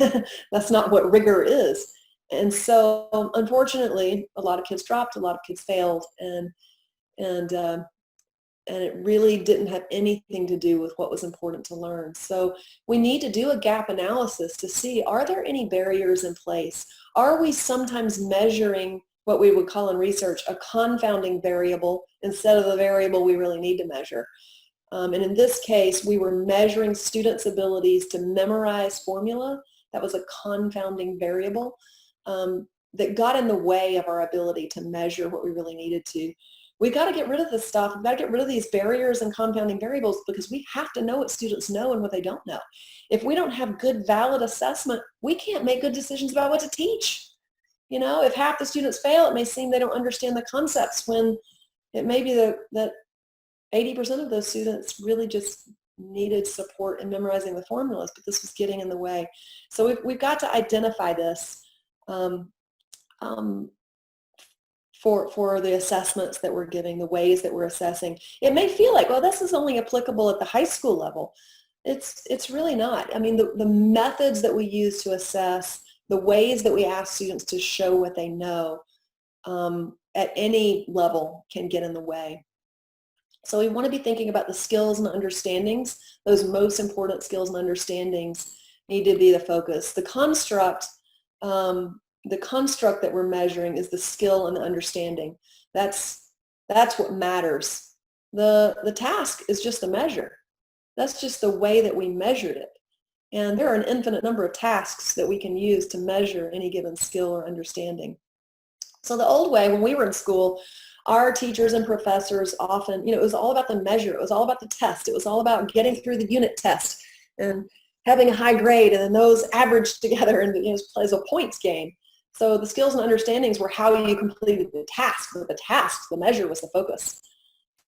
[SPEAKER 2] That's not what rigor is. And so, unfortunately, a lot of kids dropped, a lot of kids failed, and it really didn't have anything to do with what was important to learn. So we need to do a gap analysis to see, are there any barriers in place? Are we sometimes measuring what we would call in research a confounding variable instead of the variable we really need to measure? And in this case, we were measuring students' abilities to memorize formula. That was a confounding variable that got in the way of our ability to measure what we really needed to. We've got to get rid of this stuff. We've got to get rid of these barriers and confounding variables, because we have to know what students know and what they don't know. If we don't have good, valid assessment, we can't make good decisions about what to teach. If half the students fail, it may seem they don't understand the concepts, when it may be that 80% of those students really just needed support in memorizing the formulas, but this was getting in the way. So we've got to identify this for the assessments that we're giving, the ways that we're assessing. It may feel like, well, this is only applicable at the high school level. It's really not. I mean, the methods that we use to assess, the ways that we ask students to show what they know at any level can get in the way. So we want to be thinking about the skills and understandings. Those most important skills and understandings need to be the focus. The construct that we're measuring is the skill and the understanding. That's what matters. The task is just a measure. That's just the way that we measured it. And there are an infinite number of tasks that we can use to measure any given skill or understanding. So the old way, when we were in school, our teachers and professors often, it was all about the measure. It was all about the test. It was all about getting through the unit test and having a high grade, and then those averaged together, and it plays a points game. So the skills and understandings were how you completed the task, but the measure was the focus.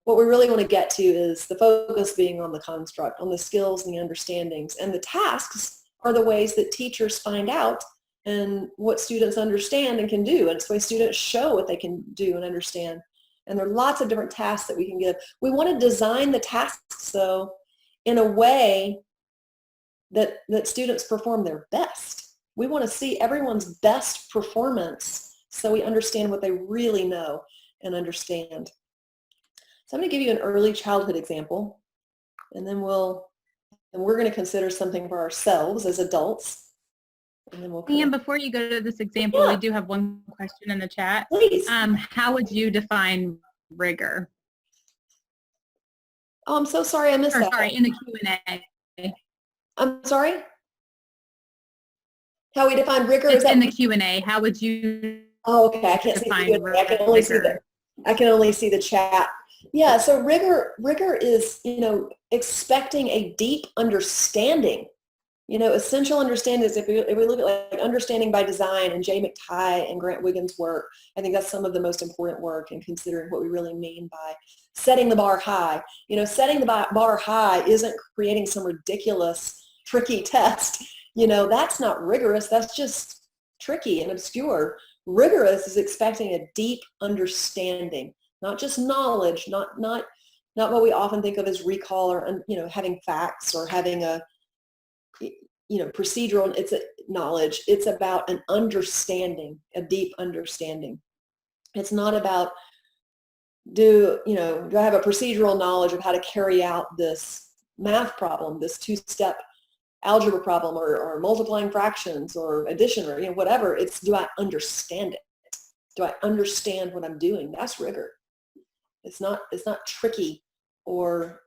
[SPEAKER 2] What we really want to get to is the focus being on the construct, on the skills and the understandings. And the tasks are the ways that teachers find out and what students understand and can do. And it's the way students show what they can do and understand. And there are lots of different tasks that we can give. We want to design the tasks, though, in a way that students perform their best. We want to see everyone's best performance so we understand what they really know and understand. So I'm going to give you an early childhood example, and then we're going to consider something for ourselves as adults. And then
[SPEAKER 1] And before you go to this example, we do have one question in the chat.
[SPEAKER 2] Please.
[SPEAKER 1] How would you define rigor?
[SPEAKER 2] Oh, I'm so sorry I missed that.
[SPEAKER 1] Sorry, in the Q&A.
[SPEAKER 2] I'm sorry? How we define rigor?
[SPEAKER 1] It's in the Q&A. How would you
[SPEAKER 2] okay. I can't see the Q&A. I can only see the chat. Yeah, so rigor is, expecting a deep understanding. Essential understanding is if we look at like Understanding by Design and Jay McTighe and Grant Wiggins' work, I think that's some of the most important work in considering what we really mean by setting the bar high. Setting the bar high isn't creating some ridiculous, tricky test. that's not rigorous. That's just tricky and obscure. Rigorous is expecting a deep understanding, not just knowledge, not what we often think of as recall or, having facts or having a, procedural, it's a knowledge. It's about an understanding, a deep understanding. It's not about, do I have a procedural knowledge of how to carry out this math problem, this two-step algebra problem or multiplying fractions or addition or whatever. It's, do I understand it? Do I understand what I'm doing? That's rigor. It's not tricky or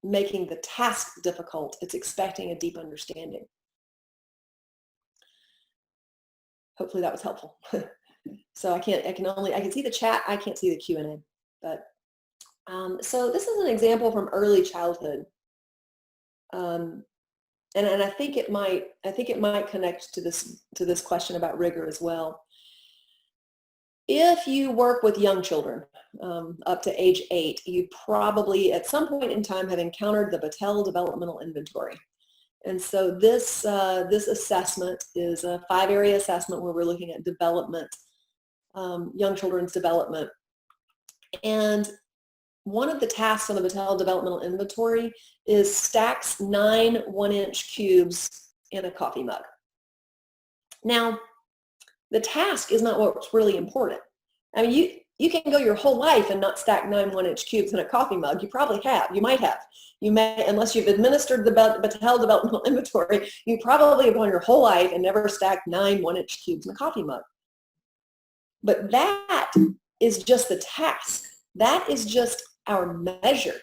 [SPEAKER 2] making the task difficult. It's expecting a deep understanding. Hopefully that was helpful. So I can see the chat. I can't see the Q&A, but so this is an example from early childhood. And I think it might connect to this question about rigor as well. If you work with young children up to age 8, you probably at some point in time have encountered the Battelle Developmental Inventory. And so this assessment is a 5-area assessment where we're looking at development, young children's development. And one of the tasks on the Battelle Developmental Inventory is stacks 9 1-inch cubes in a coffee mug. Now, the task is not what's really important. I mean, you can go your whole life and not stack 9 1-inch cubes in a coffee mug. You probably have. You might have. You may, unless you've administered the Battelle Developmental Inventory, you probably have gone your whole life and never stacked 9 1-inch cubes in a coffee mug. But that is just the task. That is just our measure.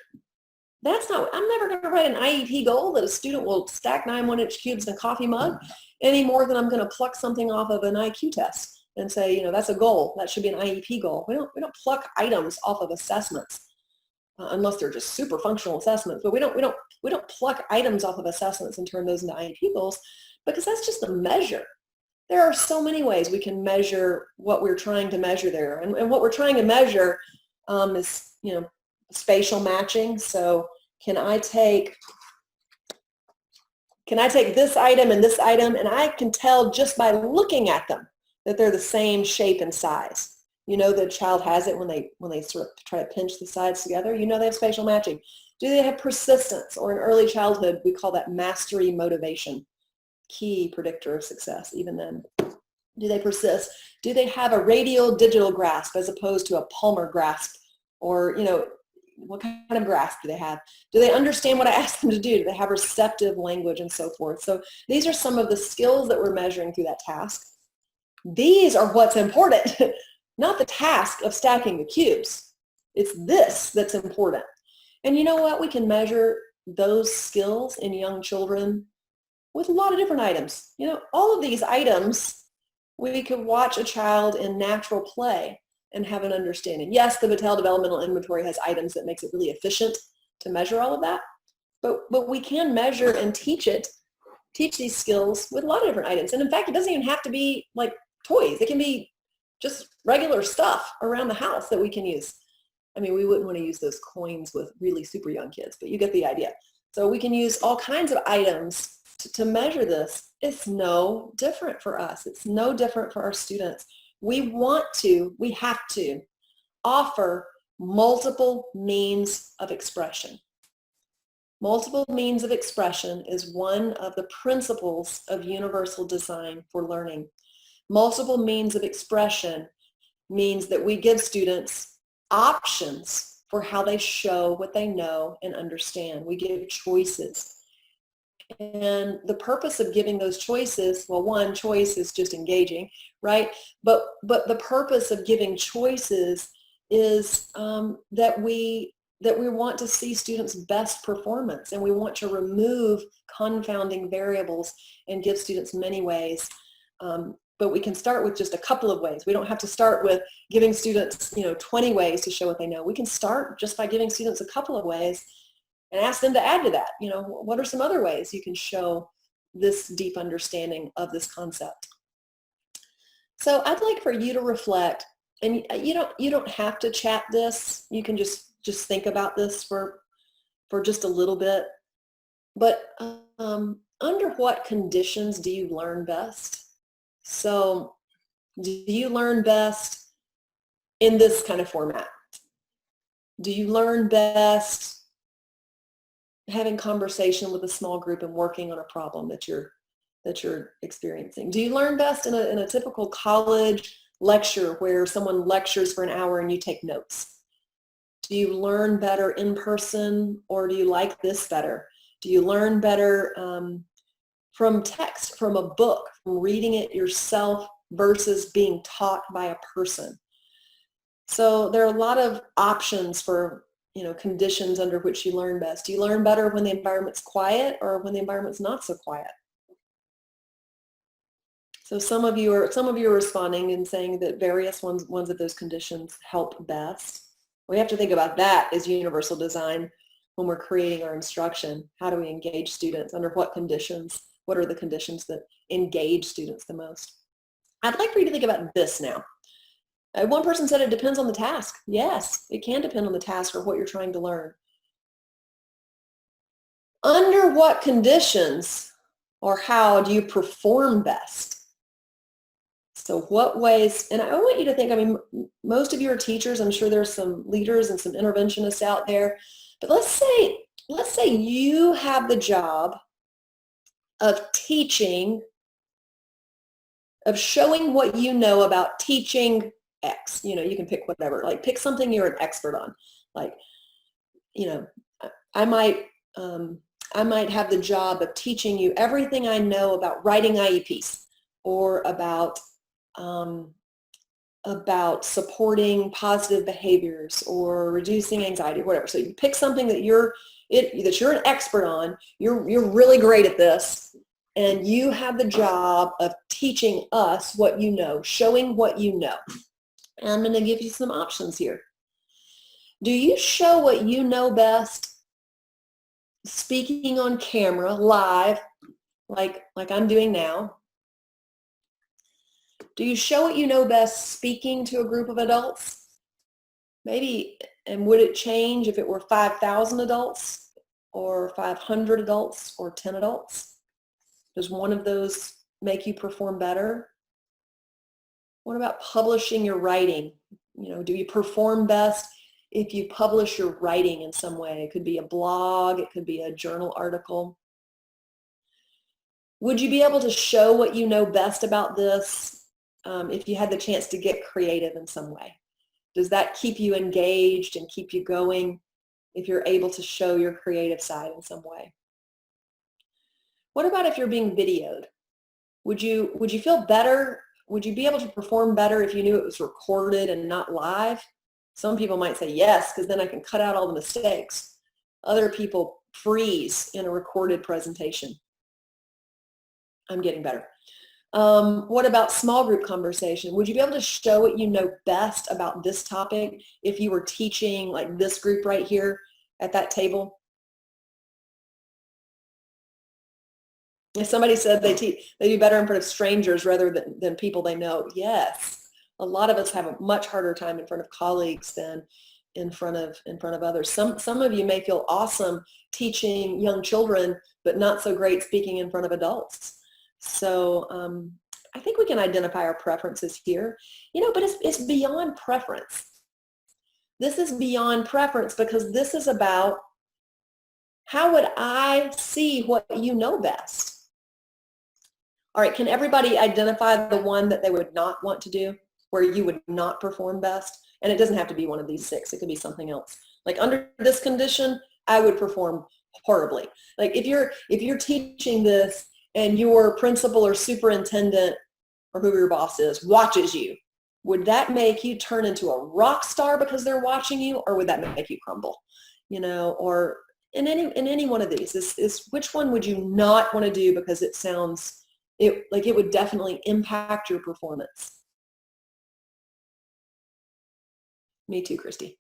[SPEAKER 2] That's not, I'm never going to write an IEP goal that a student will stack 9 1-inch cubes in a coffee mug any more than I'm going to pluck something off of an IQ test and say, that's a goal. That should be an IEP goal. We don't pluck items off of assessments unless they're just super functional assessments. But we don't pluck items off of assessments and turn those into IEP goals because that's just a measure. There are so many ways we can measure what we're trying to measure there. And what we're trying to measure is, spatial matching. So can I take this item and this item, and I can tell just by looking at them that they're the same shape and size. The child has it when they sort of try to pinch the sides together. They have spatial matching. Do they have persistence? Or in early childhood, we call that mastery motivation. Key predictor of success, even then. Do they persist? Do they have a radial digital grasp as opposed to a palmar grasp? Or, what kind of grasp do they have? Do they understand what I ask them to do? Do they have receptive language and so forth? So these are some of the skills that we're measuring through that task. These are what's important, not the task of stacking the cubes. It's this that's important. And you know what? We can measure those skills in young children with a lot of different items. All of these items, we could watch a child in natural play and have an understanding. Yes, the Battelle Developmental Inventory has items that makes it really efficient to measure all of that, but we can measure and teach these skills with a lot of different items. And in fact, it doesn't even have to be like toys. It can be just regular stuff around the house that we can use. I mean, we wouldn't want to use those coins with really super young kids, but you get the idea. So we can use all kinds of items to measure this. It's no different for us. It's no different for our students. We have to offer multiple means of expression. Multiple means of expression is one of the principles of universal design for learning. Multiple means of expression means that we give students options for how they show what they know and understand. We give choices. And the purpose of giving those choices, well, one choice is just engaging, right? But the purpose of giving choices is that we want to see students' best performance, and we want to remove confounding variables and give students many ways. But we can start with just a couple of ways. We don't have to start with giving students, 20 ways to show what they know. We can start just by giving students a couple of ways and ask them to add to that. What are some other ways you can show this deep understanding of this concept? So I'd like for you to reflect, and you don't have to chat this. You can just think about this for just a little bit. But under what conditions do you learn best? So do you learn best in this kind of format? Do you learn best having conversation with a small group and working on a problem that you're experiencing? Do you learn best in a typical college lecture where someone lectures for an hour and you take notes? Do you learn better in person, or do you like this better? Do you learn better from text, from a book, from reading it yourself versus being taught by a person? So there are a lot of options for, conditions under which you learn best. Do you learn better when the environment's quiet or when the environment's not so quiet? So some of you are responding and saying that various ones of those conditions help best. We have to think about that as universal design when we're creating our instruction. How do we engage students? Under what conditions? What are the conditions that engage students the most? I'd like for you to think about this now. One person said it depends on the task. Yes, it can depend on the task or what you're trying to learn. Under what conditions or how do you perform best? So what ways, and I want you to think, most of you are teachers. I'm sure there's some leaders and some interventionists out there. But let's say you have the job of teaching, of showing what you know about teaching X. You can pick whatever, like pick something you're an expert on. Like, I might have the job of teaching you everything I know about writing IEPs, or about supporting positive behaviors or reducing anxiety, whatever. So you pick something that you're an expert on. You're really great at this, and you have the job of teaching us what you know, showing what you know. And I'm going to give you some options here. Do you show what you know best speaking on camera, live, like I'm doing now? Do you show what you know best speaking to a group of adults? Maybe, and would it change if it were 5,000 adults or 500 adults or 10 adults? Does one of those make you perform better? What about publishing your writing? Do you perform best if you publish your writing in some way? It could be a blog, it could be a journal article. Would you be able to show what you know best about this if you had the chance to get creative in some way? Does that keep you engaged and keep you going if you're able to show your creative side in some way? What about if you're being videoed? Would you feel better? Would you be able to perform better if you knew it was recorded and not live? Some people might say yes, because then I can cut out all the mistakes. Other people freeze in a recorded presentation. I'm getting better. What about small group conversation? Would you be able to show what you know best about this topic if you were teaching like this group right here at that table? If somebody said they do better in front of strangers rather than people they know. Yes, a lot of us have a much harder time in front of colleagues than in front of others. Some of you may feel awesome teaching young children, but not so great speaking in front of adults. So I think we can identify our preferences here, but it's beyond preference. This is beyond preference because this is about how would I see what you know best? All right, can everybody identify the one that they would not want to do, where you would not perform best? And it doesn't have to be one of these 6. It could be something else. Like under this condition, I would perform horribly. Like if you're teaching this and your principal or superintendent or whoever your boss is watches you, would that make you turn into a rock star because they're watching you, or would that make you crumble? Or in any one of these, is which one would you not want to do because it sounds like it would definitely impact your performance? Me too, Christy.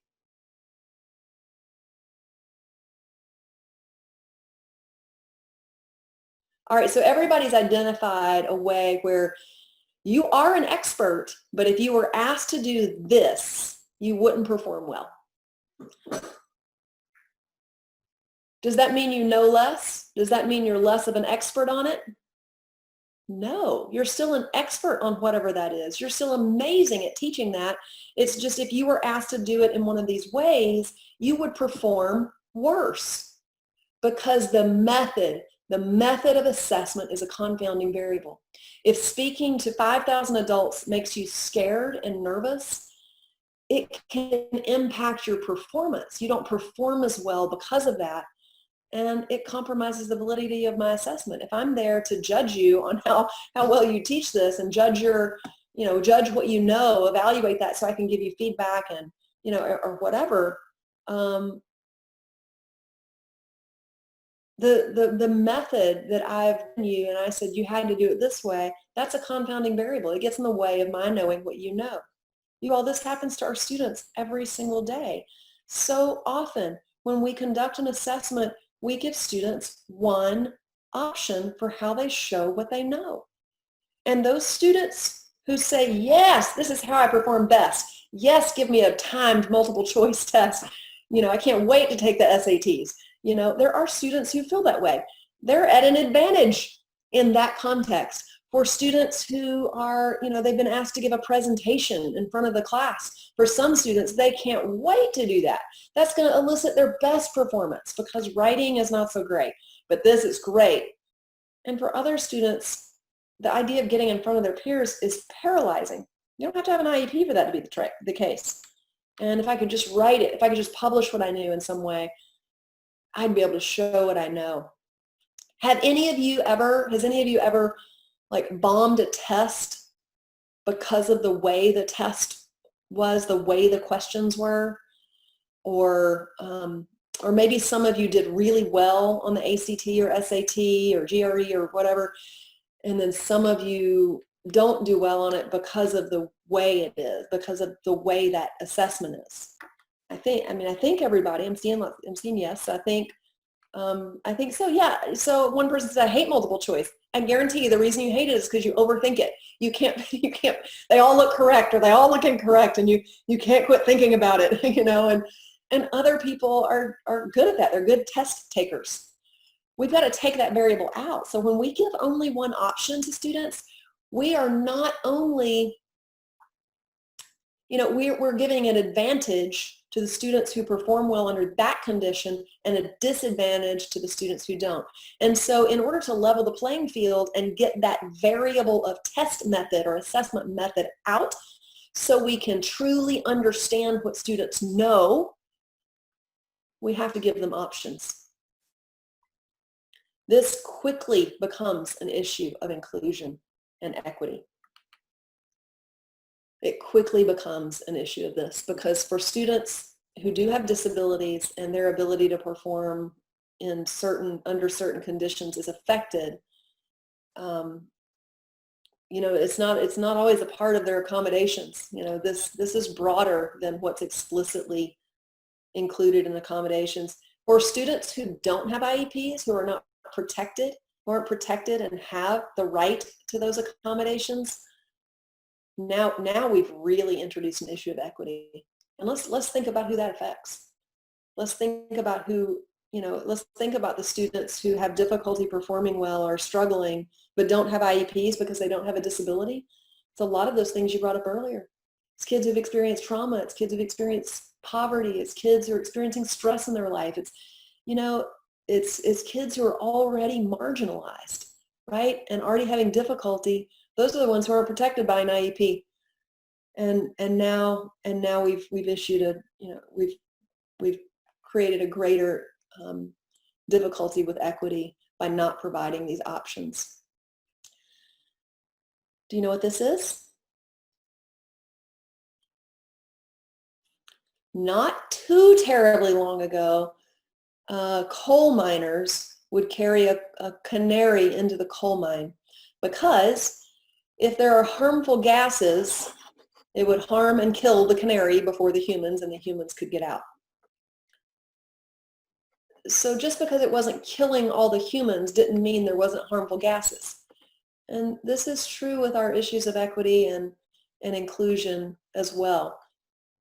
[SPEAKER 2] All right, so everybody's identified a way where you are an expert, but if you were asked to do this, you wouldn't perform well. Does that mean you know less? Does that mean you're less of an expert on it? No, you're still an expert on whatever that is. You're still amazing at teaching that. It's just if you were asked to do it in one of these ways, you would perform worse because the method of assessment is a confounding variable. If speaking to 5,000 adults makes you scared and nervous, it can impact your performance. You don't perform as well because of that. And it compromises the validity of my assessment. If I'm there to judge you on how well you teach this and judge judge what you know, evaluate that so I can give you feedback and, or whatever, the method that I've given you and I said you had to do it this way, that's a confounding variable. It gets in the way of my knowing what you know. This happens to our students every single day. So often when we conduct an assessment, we give students one option for how they show what they know. And those students who say, yes, this is how I perform best. Yes, give me a timed multiple choice test. I can't wait to take the SATs. There are students who feel that way. They're at an advantage in that context. For students who are, they've been asked to give a presentation in front of the class. For some students, they can't wait to do that. That's going to elicit their best performance because writing is not so great, but this is great. And for other students, the idea of getting in front of their peers is paralyzing. You don't have to have an IEP for that to be the case. And if I could just write it, if I could just publish what I knew in some way, I'd be able to show what I know. Has any of you ever like bombed a test because of the way the test was, the way the questions were? Or maybe some of you did really well on the ACT or SAT or GRE or whatever, and then some of you don't do well on it because of the way it is, because of the way that assessment is. I think everybody, I'm seeing yes, I think so, yeah. So one person said, I hate multiple choice. I guarantee you the reason you hate it is because you overthink it. You can't, they all look correct or they all look incorrect and you can't quit thinking about it, and other people are good at that. They're good test takers. We've got to take that variable out. So when we give only one option to students, we are not only, we're giving an advantage to the students who perform well under that condition and a disadvantage to the students who don't. And so in order to level the playing field and get that variable of test method or assessment method out so we can truly understand what students know, we have to give them options. This quickly becomes an issue of inclusion and equity. It quickly becomes an issue of this because for students who do have disabilities and their ability to perform under certain conditions is affected, it's not always a part of their accommodations. This is broader than what's explicitly included in accommodations. For students who don't have IEPs, who are not protected, who aren't protected and have the right to those accommodations, now we've really introduced an issue of equity. And let's think about who that affects. Let's think about let's think about the students who have difficulty performing well or struggling but don't have IEPs because they don't have a disability. It's a lot of those things you brought up earlier. It's kids who've experienced trauma. It's kids who've experienced poverty. It's kids who are experiencing stress in their life. It's kids who are already marginalized, right? And already having difficulty. Those are the ones who aren't protected by an IEP. And now we've issued we've created a greater difficulty with equity by not providing these options. Do you know what this is? Not too terribly long ago, coal miners would carry a canary into the coal mine because if there are harmful gases, it would harm and kill the canary before the humans, and the humans could get out. So just because it wasn't killing all the humans didn't mean there wasn't harmful gases. And this is true with our issues of equity and inclusion as well.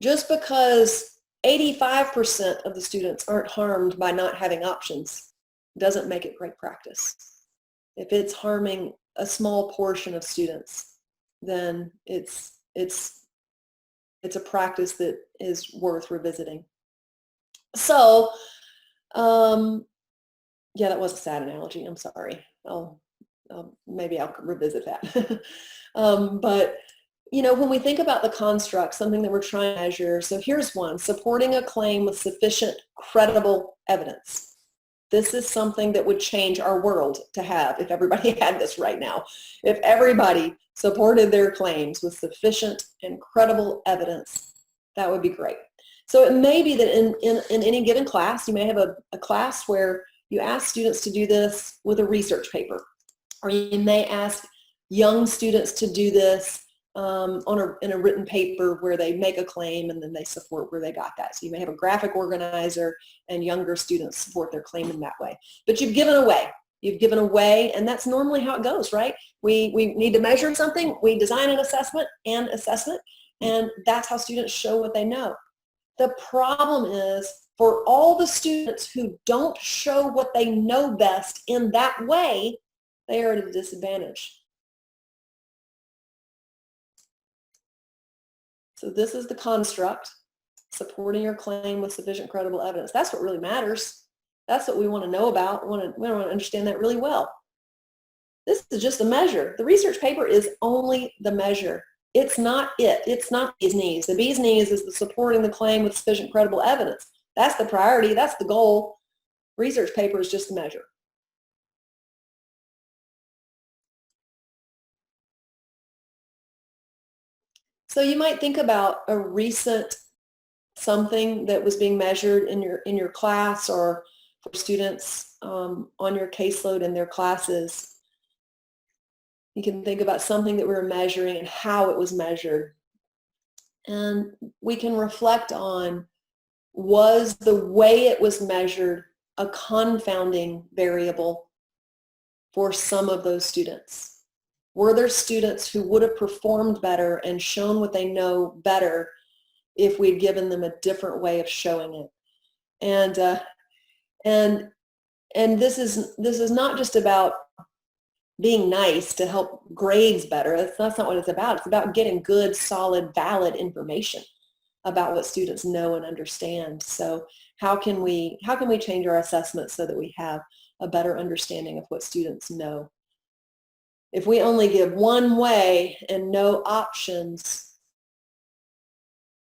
[SPEAKER 2] Just because 85% of the students aren't harmed by not having options, doesn't make it great practice. If it's harming a small portion of students, then it's a practice that is worth revisiting. So, yeah, that was a sad analogy. I'm sorry. Maybe I'll revisit that. But you know, when we think about the construct, something that we're trying to measure, so here's one: supporting a claim with sufficient credible evidence. This is something that would change our world to have if everybody had this right now. If everybody supported their claims with sufficient and credible evidence, that would be great. So it may be that in any given class, you may have a class where you ask students to do this with a research paper, or you may ask young students to do this in a written paper where they make a claim and then they support where they got that. So you may have a graphic organizer and younger students support their claim in that way. But you've given away, and that's normally how it goes, right? We need to measure something, we design an assessment, and that's how students show what they know. The problem is, for all the students who don't show what they know best in that way, they are at a disadvantage. So this is the construct: supporting your claim with sufficient credible evidence. That's what really matters. That's what we want to know about. We want to understand that really well. This is just a measure. The research paper is only the measure. It's not it. It's not the bee's knees. The bee's knees is the supporting the claim with sufficient credible evidence. That's the priority. That's the goal. Research paper is just a measure. So you might think about a recent something that was being measured in your class, or for students on your caseload in their classes. You can think about something that we were measuring and how it was measured. And we can reflect on, was the way it was measured a confounding variable for some of those students? Were there students who would have performed better and shown what they know better if we'd given them a different way of showing it? And this is not just about being nice to help grades better. That's not what it's about. It's about getting good, solid, valid information about what students know and understand. So how can we change our assessment so that we have a better understanding of what students know? If we only give one way and no options,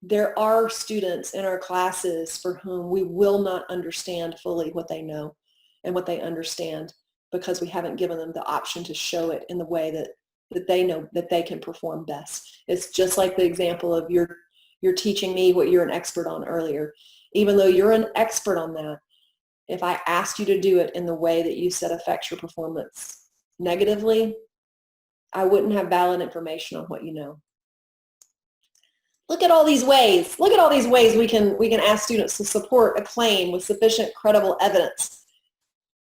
[SPEAKER 2] there are students in our classes for whom we will not understand fully what they know and what they understand, because we haven't given them the option to show it in the way that they know that they can perform best. It's just like the example of you're teaching me what you're an expert on earlier. Even though you're an expert on that, if I asked you to do it in the way that you said affects your performance negatively, I wouldn't have valid information on what you know. Look at all these ways. Look at all these ways we can ask students to support a claim with sufficient credible evidence.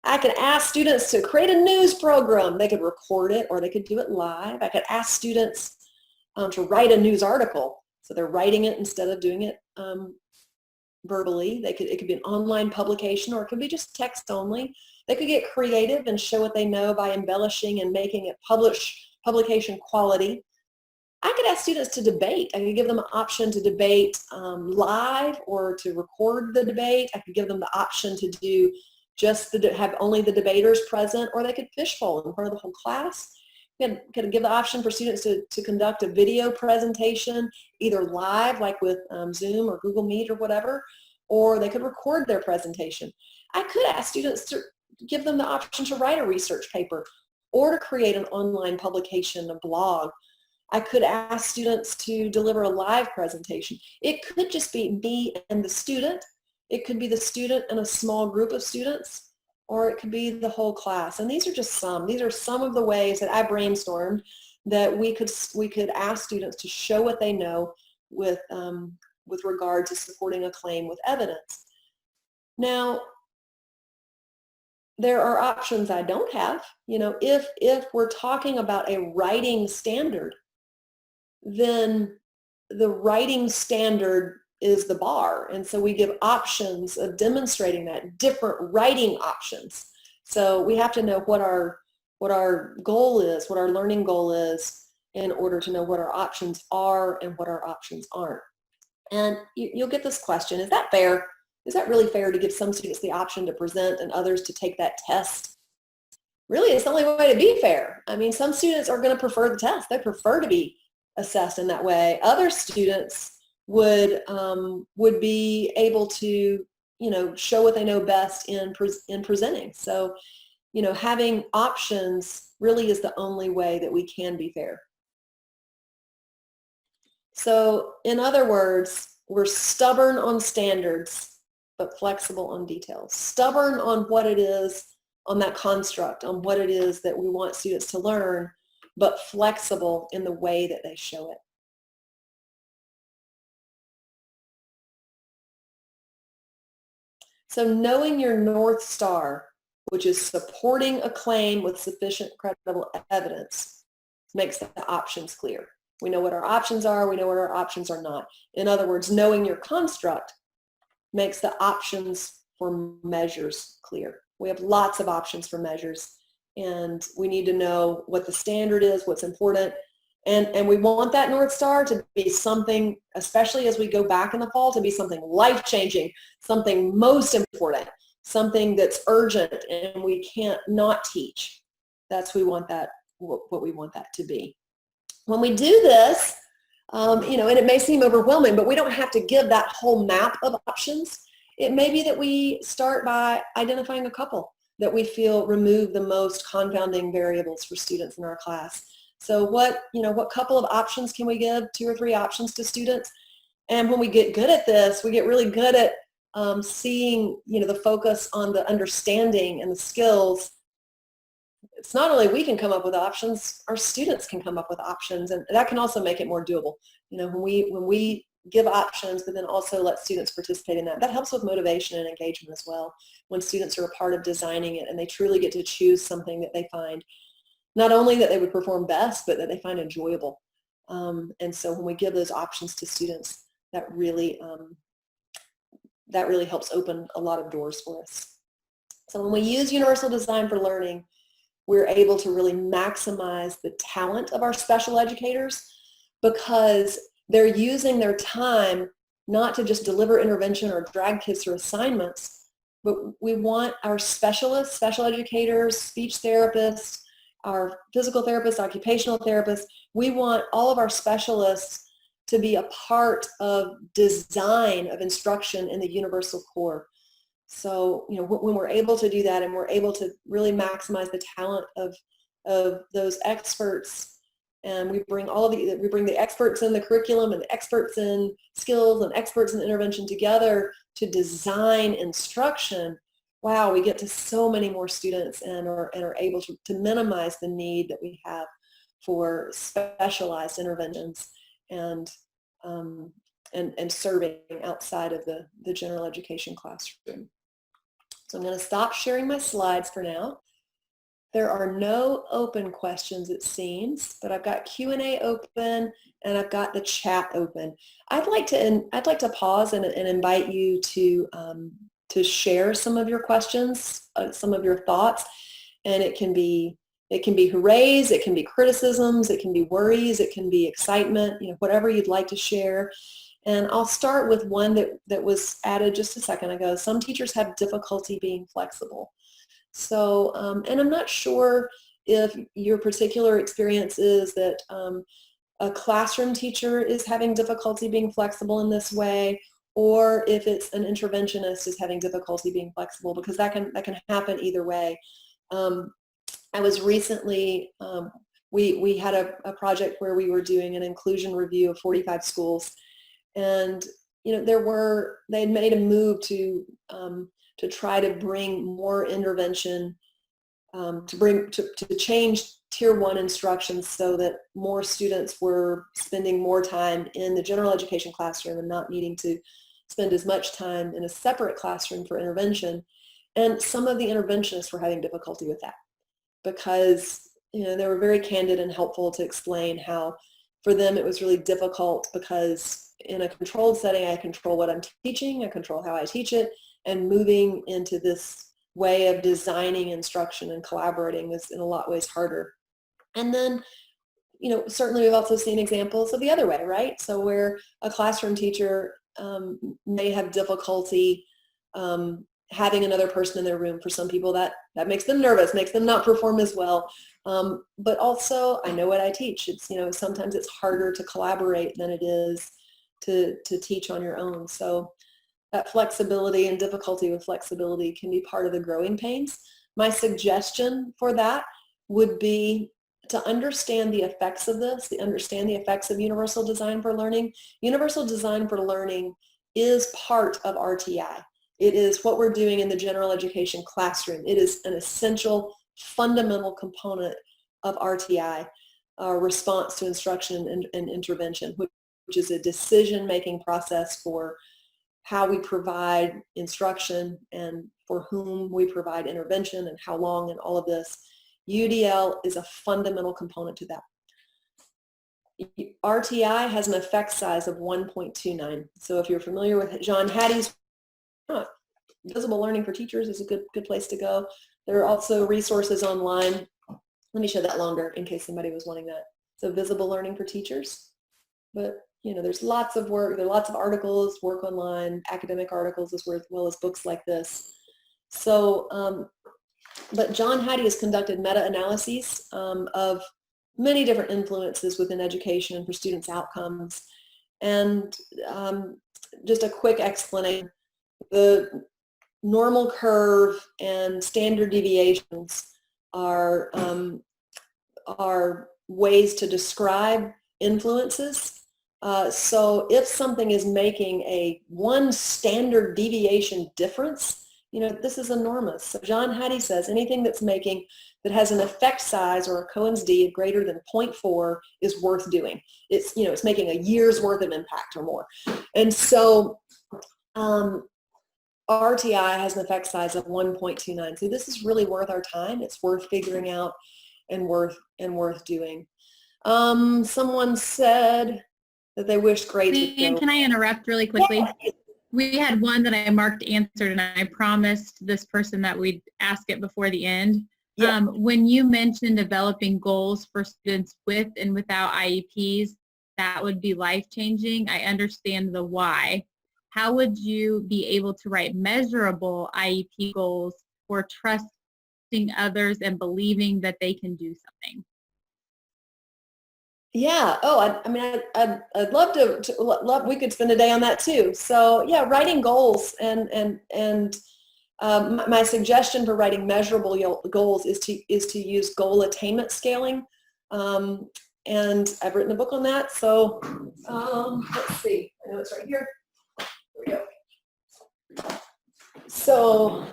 [SPEAKER 2] I could ask students to create a news program. They could record it, or they could do it live. I could ask students to write a news article. So they're writing it instead of doing it verbally. It could be an online publication, or it could be just text only. They could get creative and show what they know by embellishing and making it publication quality. I could ask students to debate. I could give them an option to debate live or to record the debate. I could give them the option to do have only the debaters present, or they could fishbowl in front of the whole class. Could give the option for students to conduct a video presentation, either live, like with Zoom or Google Meet or whatever, or they could record their presentation. I could ask students to give them the option to write a research paper or to create an online publication, a blog. I could ask students to deliver a live presentation. It could just be me and the student. It could be the student and a small group of students, or it could be the whole class. And these are just some. These are some of the ways that I brainstormed that we could ask students to show what they know with regard to supporting a claim with evidence. Now, there are options I don't have. You know, if we're talking about a writing standard, then the writing standard is the bar. And so we give options of demonstrating that, different writing options. So we have to know what our goal is, what our learning goal is, in order to know what our options are and what our options aren't. And you'll get this question, is that fair? Is that really fair to give some students the option to present and others to take that test? Really, it's the only way to be fair. I mean, some students are going to prefer the test. They prefer to be assessed in that way. Other students would be able to, show what they know best in presenting. So, having options really is the only way that we can be fair. So, in other words, we're stubborn on standards, but flexible on details. Stubborn on what it is, on that construct, on what it is that we want students to learn, but flexible in the way that they show it. So knowing your North Star, which is supporting a claim with sufficient credible evidence, makes the options clear. We know what our options are, we know what our options are not. In other words, knowing your construct makes the options for measures clear. We have lots of options for measures, and we need to know what the standard is, what's important, and we want that North Star to be something, especially as we go back in the fall, to be something life-changing, something most important, something that's urgent and we can't not teach. That's what we want that to be. When we do this, and it may seem overwhelming, but we don't have to give that whole map of options. It may be that we start by identifying a couple that we feel remove the most confounding variables for students in our class. So what couple of options can we give? 2 or 3 options to students. And when we get good at this, we get really good at seeing, the focus on the understanding and the skills. It's not only we can come up with options, our students can come up with options, and that can also make it more doable. When we give options, but then also let students participate in that. That helps with motivation and engagement as well, when students are a part of designing it and they truly get to choose something that they find not only that they would perform best, but that they find enjoyable. And so when we give those options to students, that really helps open a lot of doors for us. So when we use universal design for learning, we're able to really maximize the talent of our special educators, because they're using their time not to just deliver intervention or drag kids through assignments, but we want our specialists, special educators, speech therapists, our physical therapists, occupational therapists, we want all of our specialists to be a part of design of instruction in the universal core. So, when we're able to do that and we're able to really maximize the talent of those experts, and we bring the experts in the curriculum and the experts in skills and experts in intervention together to design instruction, wow, we get to so many more students and are able to minimize the need that we have for specialized interventions and serving outside of the general education classroom. So I'm going to stop sharing my slides for now. There are no open questions, it seems, but I've got Q&A open and I've got the chat open. I'd like to pause and invite you to share some of your questions, some of your thoughts, and it can be hoorays, it can be criticisms, it can be worries, it can be excitement, whatever you'd like to share. And I'll start with one that was added just a second ago. Some teachers have difficulty being flexible. So, and I'm not sure if your particular experience is that a classroom teacher is having difficulty being flexible in this way, or if it's an interventionist is having difficulty being flexible, because that can happen either way. I was recently, we had a project where we were doing an inclusion review of 45 schools, and they had made a move to try to bring more intervention, to change Tier 1 instructions so that more students were spending more time in the general education classroom and not needing to spend as much time in a separate classroom for intervention. And some of the interventionists were having difficulty with that because they were very candid and helpful to explain how For them, it was really difficult because in a controlled setting, I control what I'm teaching, I control how I teach it, and moving into this way of designing instruction and collaborating is in a lot of ways harder. And then, certainly we've also seen examples of the other way, right? So where a classroom teacher may have difficulty having another person in their room. For some people that makes them nervous, makes them not perform as well. But also, I know what I teach. It's, sometimes it's harder to collaborate than it is to teach on your own. So that flexibility and difficulty with flexibility can be part of the growing pains. My suggestion for that would be to understand the effects of this, to understand the effects of universal design for learning. Universal design for learning is part of RTI. It is what we're doing in the general education classroom. It is an essential, fundamental component of RTI, our response to instruction and intervention, which is a decision-making process for how we provide instruction and for whom we provide intervention and how long and all of this. UDL is a fundamental component to that. RTI has an effect size of 1.29. So if you're familiar with John Hattie's Visible Learning for Teachers is a good place to go. There are also resources online. Let me show that longer in case somebody was wanting that. So Visible Learning for Teachers. But there's lots of work, there are lots of articles, work online, academic articles as well as books like this. So, but John Hattie has conducted meta-analyses of many different influences within education and for students' outcomes. And just a quick explanation, the normal curve and standard deviations are ways to describe influences. So if something is making a one standard deviation difference, this is enormous. So John Hattie says anything that has an effect size or a Cohen's d of greater than 0.4 is worth doing. It's, it's making a year's worth of impact or more. And so RTI has an effect size of 1.29. So this is really worth our time. It's worth figuring out and worth doing. Someone said that they wished grades would go.
[SPEAKER 1] Can I interrupt really quickly?
[SPEAKER 2] Yeah.
[SPEAKER 1] We had one that I marked answered, and I promised this person that we'd ask it before the end.
[SPEAKER 2] Yeah.
[SPEAKER 1] When you mentioned developing goals for students with and without IEPs, that would be life-changing. I understand the why. How would you be able to write measurable IEP goals for trusting others and believing that they can do something?
[SPEAKER 2] Yeah. Oh, I'd love to we could spend a day on that too. So yeah, writing goals and my suggestion for writing measurable goals is to use goal attainment scaling. And I've written a book on that. So let's see. I know it's right here. Here we go. So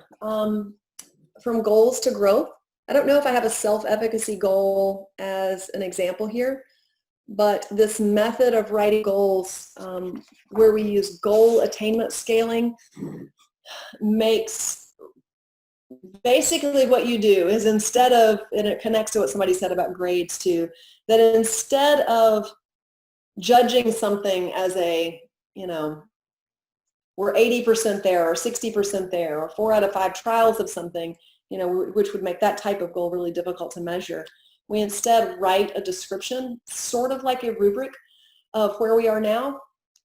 [SPEAKER 2] from goals to growth. I don't know if I have a self-efficacy goal as an example here. But this method of writing goals where we use goal attainment scaling makes basically what you do is instead of, and it connects to what somebody said about grades too, that instead of judging something as we're 80% there or 60% there or 4 out of 5 trials of something, which would make that type of goal really difficult to measure. We instead write a description, sort of like a rubric of where we are now.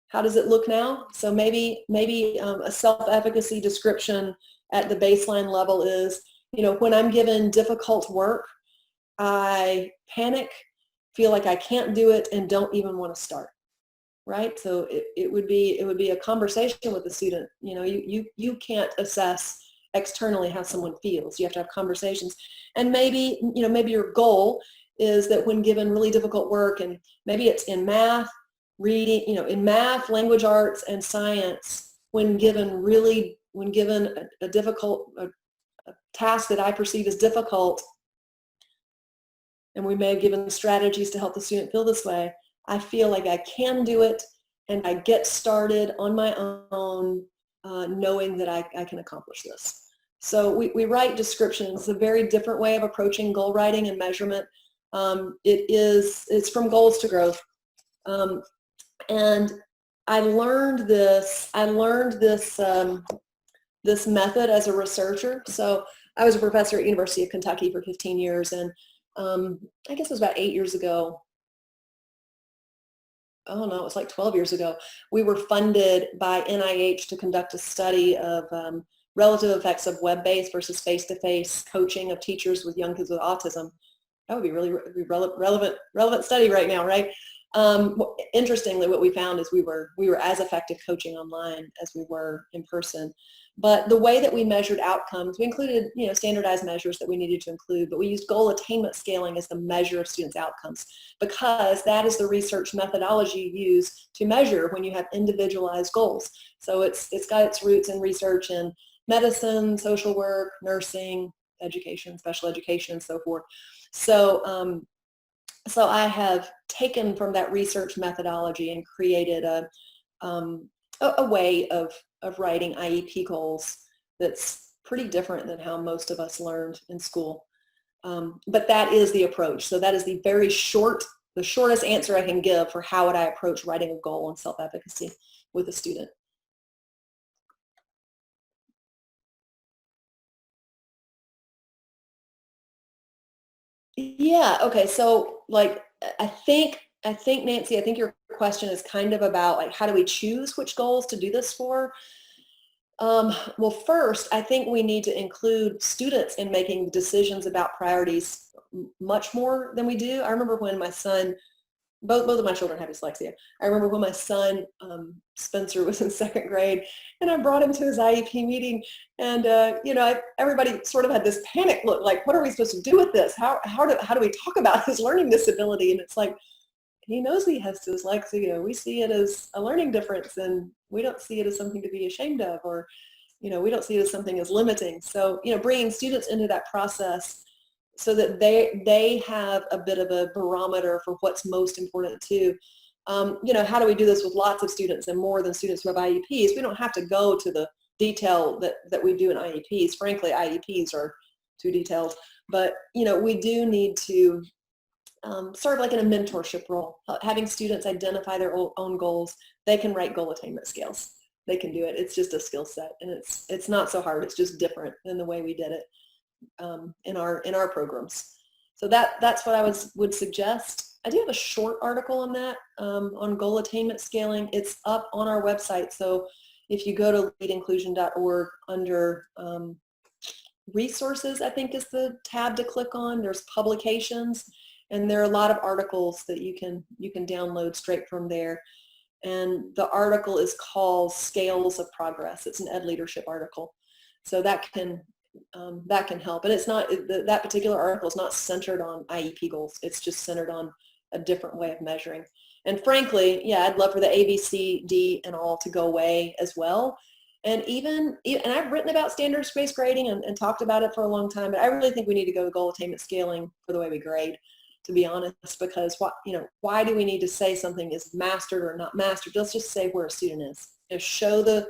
[SPEAKER 2] How does it look now? So maybe a self-efficacy description at the baseline level is, when I'm given difficult work, I panic, feel like I can't do it, and don't even want to start. Right? So it would be a conversation with the student. You can't assess externally how someone feels. You have to have conversations. And maybe your goal is that when given really difficult work, and maybe it's in math, reading, in math, language arts, and science, when given a difficult a task that I perceive as difficult, and we may have given strategies to help the student feel this way, I feel like I can do it, and I get started on my own, knowing that I can accomplish this. So we write descriptions. It's a very different way of approaching goal writing and measurement. It's from goals to growth. And I learned this this method as a researcher. So I was a professor at University of Kentucky for 15 years, and I guess it was about 8 years ago. Oh no, it was like 12 years ago. We were funded by NIH to conduct a study of relative effects of web-based versus face-to-face coaching of teachers with young kids with autism. That would be really relevant study right now, right? Interestingly, what we found is we were as effective coaching online as we were in person. But the way that we measured outcomes, we included, standardized measures that we needed to include, but we used goal attainment scaling as the measure of students' outcomes, because that is the research methodology you use to measure when you have individualized goals. So it's got its roots in research in medicine, social work, nursing, education, special education, and so forth. So so I have taken from that research methodology and created a way of writing IEP goals that's pretty different than how most of us learned in school. But that is the approach. So that is the shortest answer I can give for how would I approach writing a goal on self-efficacy with a student. Yeah, okay, so like I think Nancy, I think your question is kind of about like how do we choose which goals to do this for? Well, first, I think we need to include students in making decisions about priorities much more than we do. I remember when my son, both of my children have dyslexia. I remember when my son, Spencer, was in 2nd grade, and I brought him to his IEP meeting, and everybody sort of had this panic look, like, what are we supposed to do with this? How do we talk about his learning disability? And it's like, he knows he has dyslexia. We see it as a learning difference, and we don't see it as something to be ashamed of, or we don't see it as something as limiting. So bringing students into that process so that they have a bit of a barometer for what's most important too. How do we do this with lots of students and more than students who have IEPs? We don't have to go to the detail that we do in IEPs. Frankly, IEPs are too detailed, but we do need to sort of like in a mentorship role, having students identify their own goals. They can write goal attainment scales. They can do it. It's just a skill set, and it's not so hard. It's just different than the way we did it in our programs. So that's what I would suggest. I do have a short article on that, on goal attainment scaling. It's up on our website. So if you go to leadinclusion.org under resources, I think is the tab to click on. There's publications, and there are a lot of articles that you can download straight from there. And the article is called Scales of Progress. It's an ed leadership article. So that can help. And it's not, that particular article is not centered on IEP goals. It's just centered on a different way of measuring. And frankly, yeah, I'd love for the A, B, C, D, and all to go away as well. And and I've written about standards-based grading and talked about it for a long time, but I really think we need to go to goal attainment scaling for the way we grade, to be honest, because why do we need to say something is mastered or not mastered? Let's just say where a student is. Show the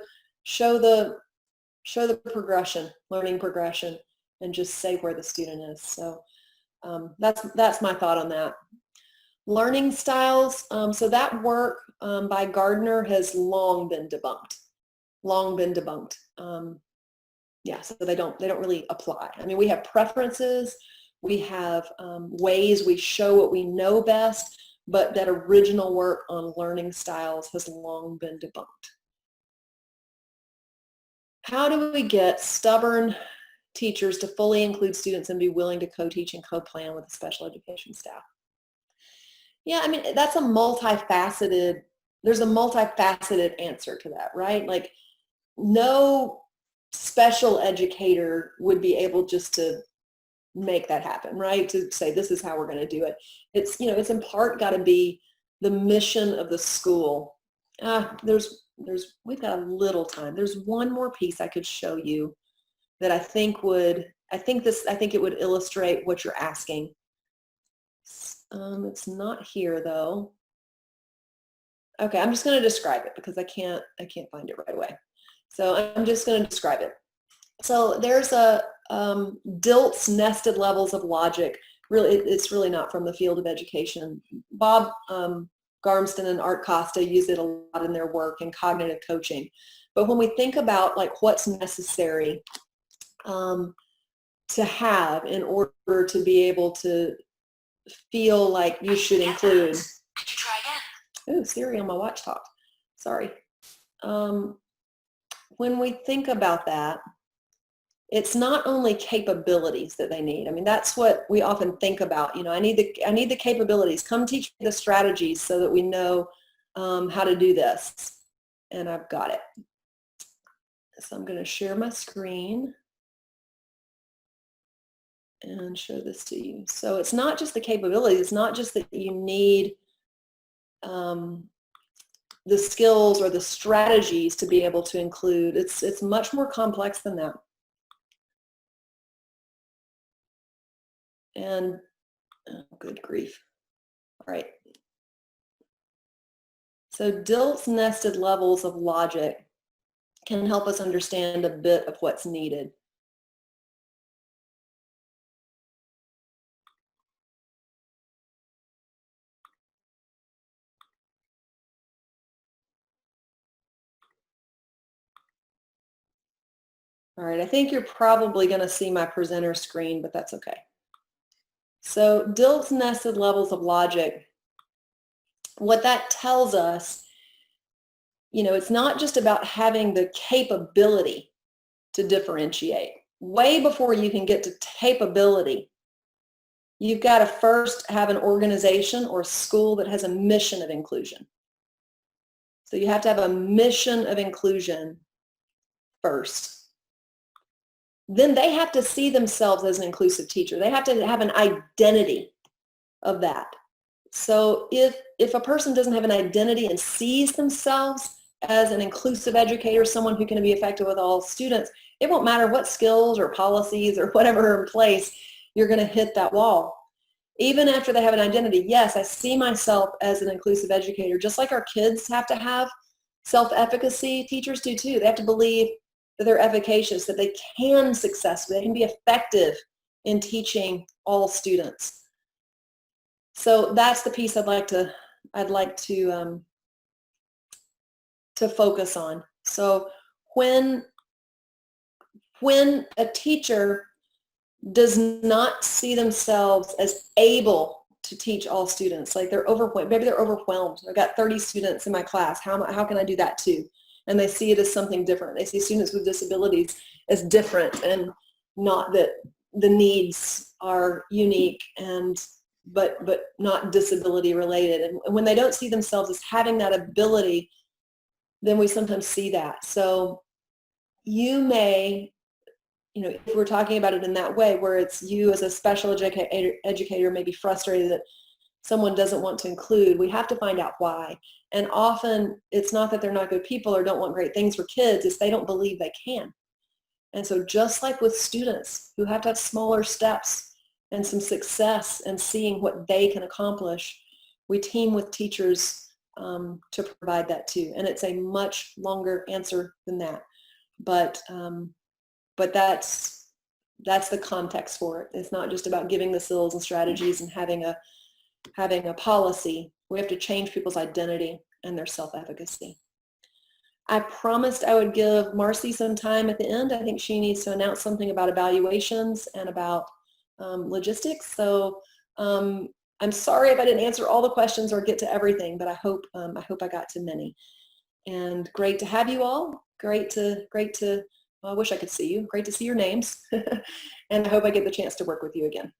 [SPEAKER 2] progression, learning progression, and just say where the student is. So that's my thought on that. Learning styles. So that work by Gardner has long been debunked. Yeah, so they don't really apply. I mean, we have preferences. We have ways we show what we know best, but that original work on learning styles has long been debunked. How do we get stubborn teachers to fully include students and be willing to co-teach and co-plan with the special education staff? Yeah, I mean, there's a multifaceted answer to that, right? Like, no special educator would be able just to make that happen, right? To say, this is how we're going to do it. It's in part got to be the mission of the school. We've got a little time. There's one more piece I could show you that I think it would illustrate what you're asking. It's not here though. Okay, I'm just going to describe it because I can't find it right away. So I'm just going to describe it. So there's a Dilt's nested levels of logic. Really, it's really not from the field of education. Bob Garmston and Art Costa use it a lot in their work in cognitive coaching. But when we think about like what's necessary to have in order to be able to feel like you should include.
[SPEAKER 3] Could you try again?
[SPEAKER 2] Ooh, Siri on my watch talked. Sorry. When we think about that, it's not only capabilities that they need. I mean, that's what we often think about. You know, I need the capabilities. Come teach me the strategies so that we know how to do this. And I've got it. So I'm going to share my screen and show this to you. So it's not just the capabilities. It's not just that you need the skills or the strategies to be able to include. It's much more complex than that. And oh, good grief. All right. So Dilt's nested levels of logic can help us understand a bit of what's needed. All right, I think you're probably going to see my presenter screen, but that's okay. So Dilt's nested levels of logic, what that tells us, you know, it's not just about having the capability to differentiate. Way before you can get to capability, you've got to first have an organization or a school that has a mission of inclusion. So you have to have a mission of inclusion first. Then they have to see themselves as an inclusive teacher. They have to have an identity of that. So if a person doesn't have an identity and sees themselves as an inclusive educator, someone who can be effective with all students, it won't matter what skills or policies or whatever are in place, you're going to hit that wall. Even after they have an identity, yes, I see myself as an inclusive educator, just like our kids have to have self-efficacy, teachers do too. They have to believe that they're efficacious, that they can successfully, they can be effective in teaching all students. So that's the piece I'd like to focus on. So when a teacher does not see themselves as able to teach all students, like they're overwhelmed, maybe they're overwhelmed. I've got 30 students in my class. How can I do that too? And they see it as something different. They see students with disabilities as different, and not that the needs are unique but not disability related. And when they don't see themselves as having that ability, then we sometimes see that. So you may, you know, if we're talking about it in that way, where it's you as a special educator may be frustrated that someone doesn't want to include, we have to find out why. And often it's not that they're not good people or don't want great things for kids, it's they don't believe they can. And so just like with students who have to have smaller steps and some success and seeing what they can accomplish, we team with teachers to provide that too. And it's a much longer answer than that. But that's the context for it. It's not just about giving the skills and strategies and having a policy. We have to change people's identity and their self-efficacy. I promised I would give Marcy some time at the end. I think she needs to announce something about evaluations and about logistics. So I'm sorry if I didn't answer all the questions or get to everything, but I hope I got to many. And great to have you all. Great to well, I wish I could see you. Great to see your names. And I hope I get the chance to work with you again.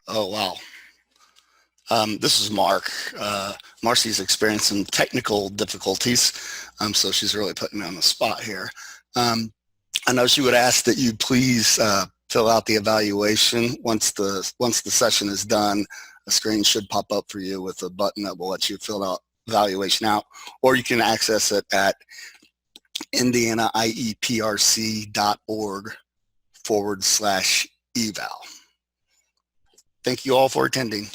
[SPEAKER 3] Oh, wow. This is Mark. Marcy's experienced some technical difficulties, so she's really putting me on the spot here. I know she would ask that you please fill out the evaluation. Once the session is done, a screen should pop up for you with a button that will let you fill out evaluation out, or you can access it at indianaiEPRC.org/eval. Thank you all for attending.